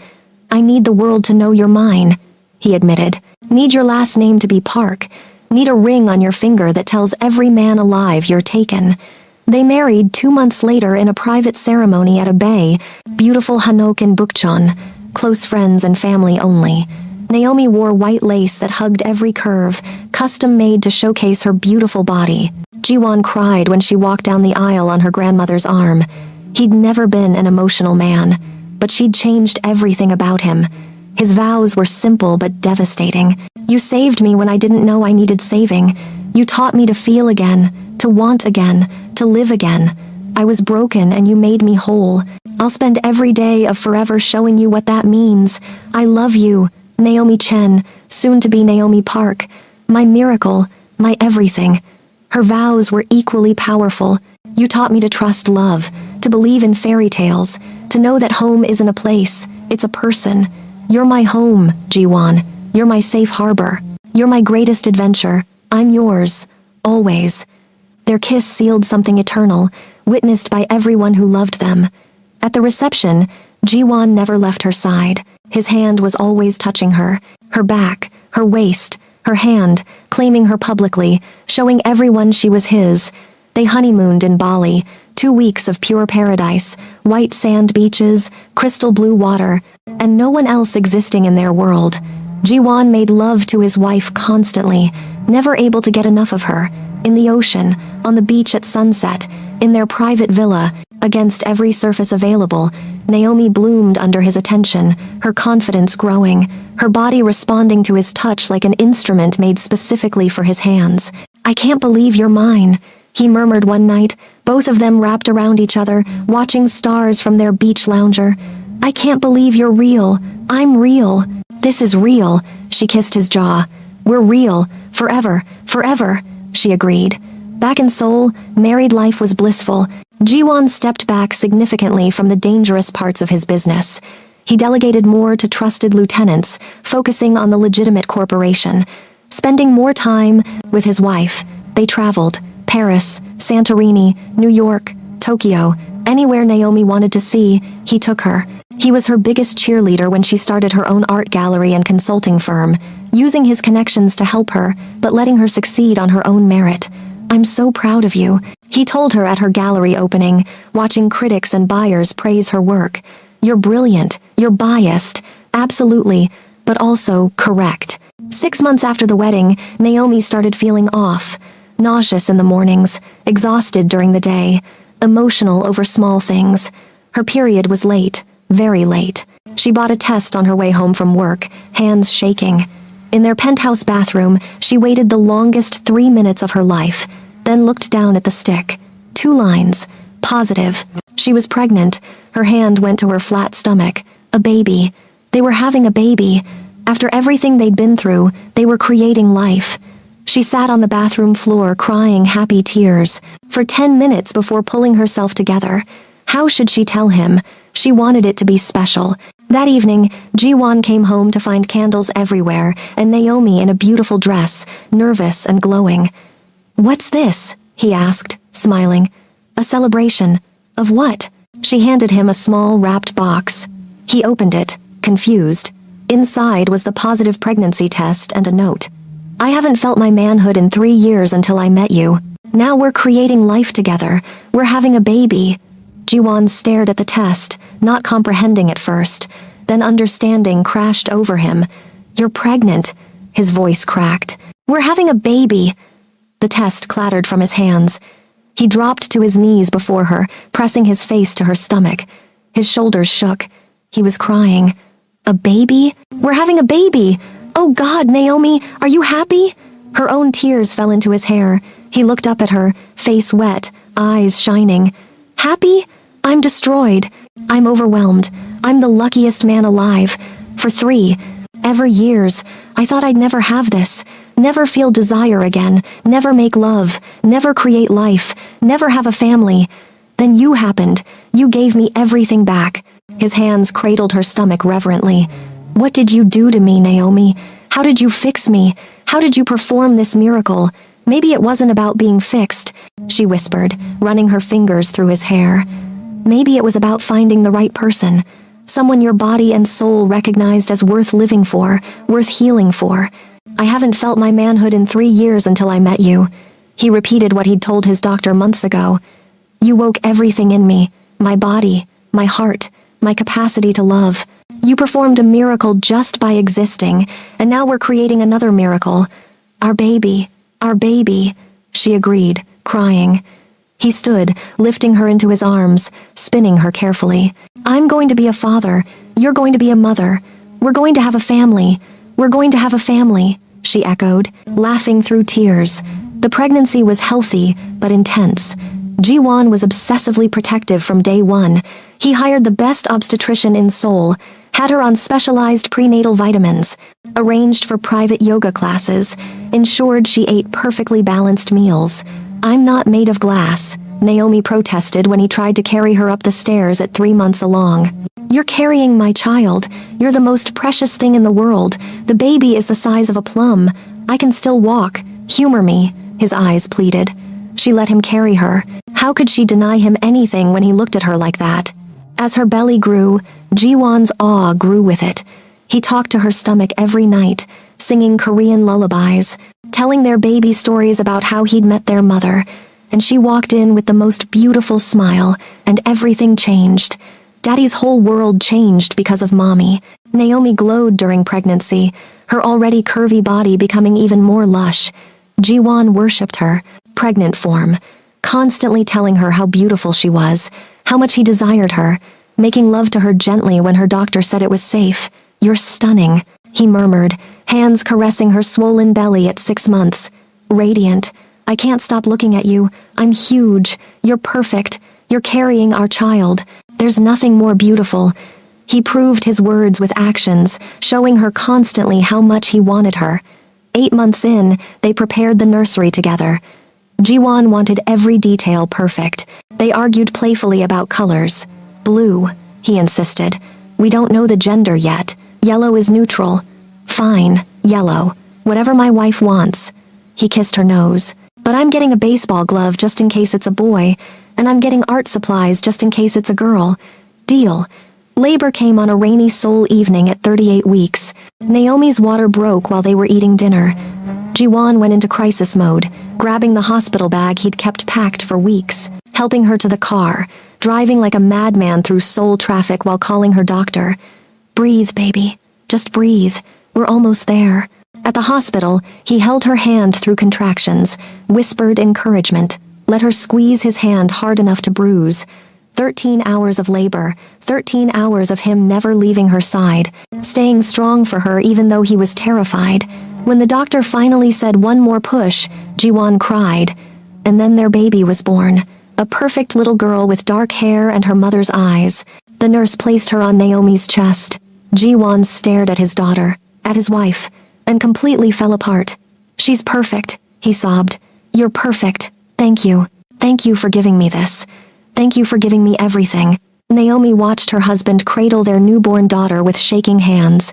"I need the world to know you're mine," he admitted. "Need your last name to be Park. Need a ring on your finger that tells every man alive you're taken." They married 2 months later in a private ceremony at a bay, beautiful Hanok in Bukchon, close friends and family only. Naomi wore white lace that hugged every curve, custom-made to showcase her beautiful body. Jiwon cried when she walked down the aisle on her grandmother's arm. He'd never been an emotional man, but she'd changed everything about him. His vows were simple but devastating. "You saved me when I didn't know I needed saving. You taught me to feel again, to want again, to live again. I was broken and you made me whole. I'll spend every day of forever showing you what that means. I love you, Naomi Chen, soon to be Naomi Park. My miracle, my everything." Her vows were equally powerful. "You taught me to trust love, to believe in fairy tales, to know that home isn't a place, it's a person. You're my home, Jiwon. You're my safe harbor. You're my greatest adventure. I'm yours, always." Their kiss sealed something eternal, witnessed by everyone who loved them. At the reception, Jiwon never left her side. His hand was always touching her back, her waist, her hand, claiming her publicly, showing everyone she was his. They honeymooned in Bali, 2 weeks of pure paradise, white sand beaches, crystal blue water, and no one else existing in their world. Jiwon made love to his wife constantly, never able to get enough of her. In the ocean, on the beach at sunset, in their private villa, against every surface available, Naomi bloomed under his attention, her confidence growing, her body responding to his touch like an instrument made specifically for his hands. "I can't believe you're mine," he murmured one night, both of them wrapped around each other, watching stars from their beach lounger. "I can't believe you're real. I'm real. This is real." She kissed his jaw. "We're real. Forever. Forever," she agreed. Back in Seoul, married life was blissful. Jiwon stepped back significantly from the dangerous parts of his business. He delegated more to trusted lieutenants, focusing on the legitimate corporation. Spending more time with his wife, they traveled. Paris, Santorini, New York, Tokyo, anywhere Naomi wanted to see, he took her. He was her biggest cheerleader when she started her own art gallery and consulting firm, using his connections to help her, but letting her succeed on her own merit. "I'm so proud of you," he told her at her gallery opening, watching critics and buyers praise her work. "You're brilliant, you're biased, absolutely, but also correct." 6 months after the wedding, Naomi started feeling off. Nauseous in the mornings, exhausted during the day, emotional over small things. Her period was late, very late. She bought a test on her way home from work, hands shaking. In their penthouse bathroom, she waited the longest 3 minutes of her life, then looked down at the stick. 2 lines. Positive. She was pregnant. Her hand went to her flat stomach. A baby. They were having a baby. After everything they'd been through, they were creating life. She sat on the bathroom floor crying happy tears for 10 minutes before pulling herself together. How should she tell him? She wanted it to be special. That evening, Ji-won came home to find candles everywhere and Naomi in a beautiful dress, nervous and glowing. "What's this?" he asked, smiling. "A celebration. Of what?" She handed him a small wrapped box. He opened it, confused. Inside was the positive pregnancy test and a note. "I haven't felt my manhood in 3 years until I met you. Now we're creating life together. We're having a baby." Ji-won stared at the test, not comprehending at first. Then understanding crashed over him. "You're pregnant." His voice cracked. "We're having a baby." The test clattered from his hands. He dropped to his knees before her, pressing his face to her stomach. His shoulders shook. He was crying. "A baby? We're having a baby! Oh God, Naomi, are you happy?" Her own tears fell into his hair. He looked up at her, face wet, eyes shining. "Happy? I'm destroyed. I'm overwhelmed. I'm the luckiest man alive. For 3 ever years, I thought I'd never have this. Never feel desire again. Never make love. Never create life. Never have a family. Then you happened. You gave me everything back." His hands cradled her stomach reverently. "What did you do to me, Naomi? How did you fix me? How did you perform this miracle? Maybe it wasn't about being fixed," she whispered, running her fingers through his hair. "Maybe it was about finding the right person. Someone your body and soul recognized as worth living for, worth healing for. I haven't felt my manhood in 3 years until I met you." He repeated what he'd told his doctor months ago. "You woke everything in me, my body, my heart, my capacity to love. You performed a miracle just by existing, and now we're creating another miracle. Our baby, she agreed, crying. He stood, lifting her into his arms, spinning her carefully. "I'm going to be a father. You're going to be a mother. We're going to have a family. We're going to have a family," she echoed, laughing through tears. The pregnancy was healthy, but intense. Ji-won was obsessively protective from day one. He hired the best obstetrician in Seoul, had her on specialized prenatal vitamins, arranged for private yoga classes, ensured she ate perfectly balanced meals. "I'm not made of glass," Naomi protested when he tried to carry her up the stairs at 3 months along. "You're carrying my child. You're the most precious thing in the world. The baby is the size of a plum. I can still walk. Humor me," his eyes pleaded. She let him carry her. How could she deny him anything when he looked at her like that? As her belly grew, Ji-won's awe grew with it. He talked to her stomach every night, singing Korean lullabies, telling their baby stories about how he'd met their mother, and she walked in with the most beautiful smile, and everything changed. Daddy's whole world changed because of Mommy. Naomi glowed during pregnancy, her already curvy body becoming even more lush. Ji-won worshipped her, pregnant form, constantly telling her how beautiful she was, how much he desired her, making love to her gently when her doctor said it was safe. "You're stunning," he murmured, hands caressing her swollen belly at 6 months. "Radiant. I can't stop looking at you. I'm huge. You're perfect. You're carrying our child. There's nothing more beautiful." He proved his words with actions, showing her constantly how much he wanted her. 8 months in, they prepared the nursery together. Ji-won wanted every detail perfect. They argued playfully about colors. "Blue," he insisted. "We don't know the gender yet. Yellow is neutral." "Fine, yellow. Whatever my wife wants." He kissed her nose. "But I'm getting a baseball glove just in case it's a boy, and I'm getting art supplies just in case it's a girl. Deal." Labor came on a rainy Seoul evening at 38 weeks. Naomi's water broke while they were eating dinner. Ji-won went into crisis mode, grabbing the hospital bag he'd kept packed for weeks, helping her to the car, driving like a madman through Seoul traffic while calling her doctor. "Breathe, baby. Just breathe. We're almost there." At the hospital, he held her hand through contractions, whispered encouragement, let her squeeze his hand hard enough to bruise. 13 hours of labor, 13 hours of him never leaving her side, staying strong for her even though he was terrified. When the doctor finally said one more push, Ji-won cried. And then their baby was born. a perfect little girl with dark hair and her mother's eyes. The nurse placed her on Naomi's chest. Ji-won stared at his daughter, at his wife, and completely fell apart. "She's perfect," he sobbed. "You're perfect. Thank you. Thank you for giving me this. Thank you for giving me everything." Naomi watched her husband cradle their newborn daughter with shaking hands.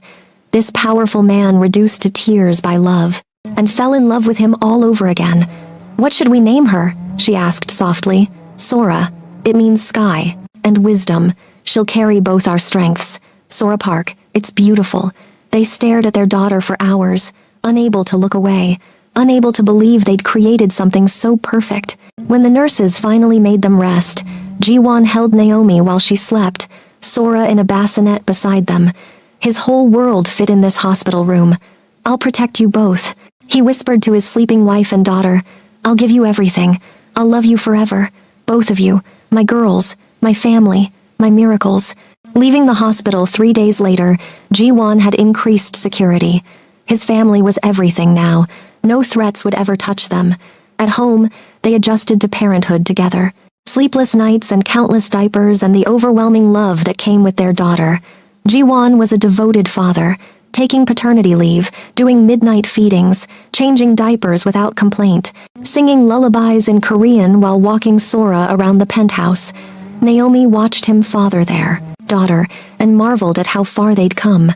This powerful man reduced to tears by love, and fell in love with him all over again. "What should we name her?" she asked softly. "Sora. It means sky, and wisdom. She'll carry both our strengths. Sora Park, it's beautiful." They stared at their daughter for hours, unable to look away, unable to believe they'd created something so perfect. When the nurses finally made them rest, Ji-won held Naomi while she slept, Sora in a bassinet beside them. His whole world fit in this hospital room. "I'll protect you both," he whispered to his sleeping wife and daughter. "I'll give you everything. I'll love you forever. Both of you. My girls. My family. My miracles." Leaving the hospital 3 days later, Ji-won had increased security. His family was everything now. No threats would ever touch them. At home, they adjusted to parenthood together. Sleepless nights and countless diapers and the overwhelming love that came with their daughter. Ji-won was a devoted father, taking paternity leave, doing midnight feedings, changing diapers without complaint, singing lullabies in Korean while walking Sora around the penthouse. Naomi watched him father their daughter and marveled at how far they'd come.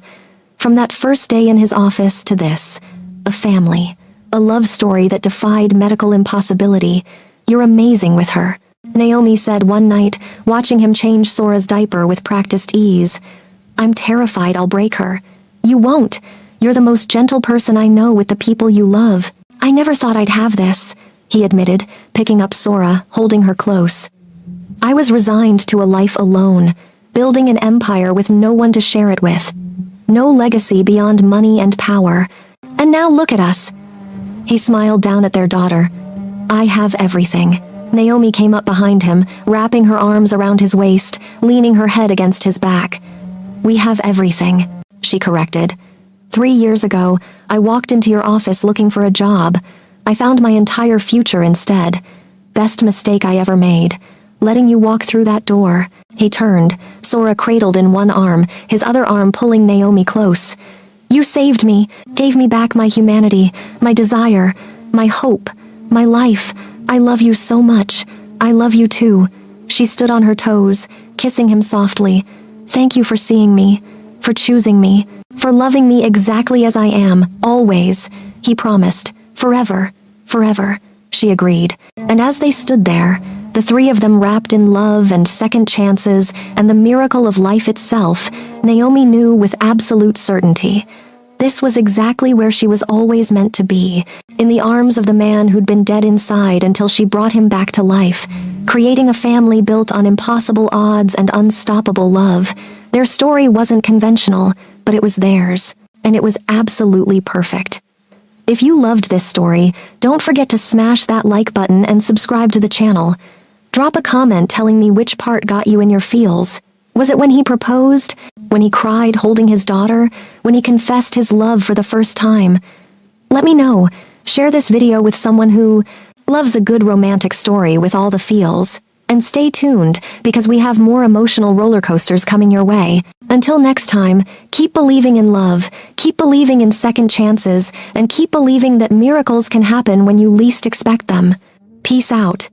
From that first day in his office to this, a family, a love story that defied medical impossibility. "You're amazing with her," Naomi said one night, watching him change Sora's diaper with practiced ease. "I'm terrified I'll break her." "You won't. You're the most gentle person I know with the people you love." "I never thought I'd have this," he admitted, picking up Sora, holding her close. "I was resigned to a life alone, building an empire with no one to share it with. No legacy beyond money and power. And now look at us." He smiled down at their daughter. "I have everything." Naomi came up behind him, wrapping her arms around his waist, leaning her head against his back. "We have everything," she corrected. 3 years ago, I walked into your office looking for a job. I found my entire future instead. Best mistake I ever made. Letting you walk through that door." He turned, Sora cradled in one arm, his other arm pulling Naomi close. "You saved me, gave me back my humanity, my desire, my hope, my life. I love you so much. I love you too." She stood on her toes, kissing him softly. "Thank you for seeing me, for choosing me, for loving me exactly as I am, always," he promised. "Forever, forever," she agreed. And as they stood there, the three of them wrapped in love and second chances and the miracle of life itself, Naomi knew with absolute certainty. This was exactly where she was always meant to be, in the arms of the man who'd been dead inside until she brought him back to life, creating a family built on impossible odds and unstoppable love. Their story wasn't conventional, but it was theirs, and it was absolutely perfect. If you loved this story, don't forget to smash that like button and subscribe to the channel. Drop a comment telling me which part got you in your feels. Was it when he proposed? When he cried holding his daughter? When he confessed his love for the first time? Let me know. Share this video with someone who loves a good romantic story with all the feels. And stay tuned, because we have more emotional roller coasters coming your way. Until next time, keep believing in love, keep believing in second chances, and keep believing that miracles can happen when you least expect them. Peace out.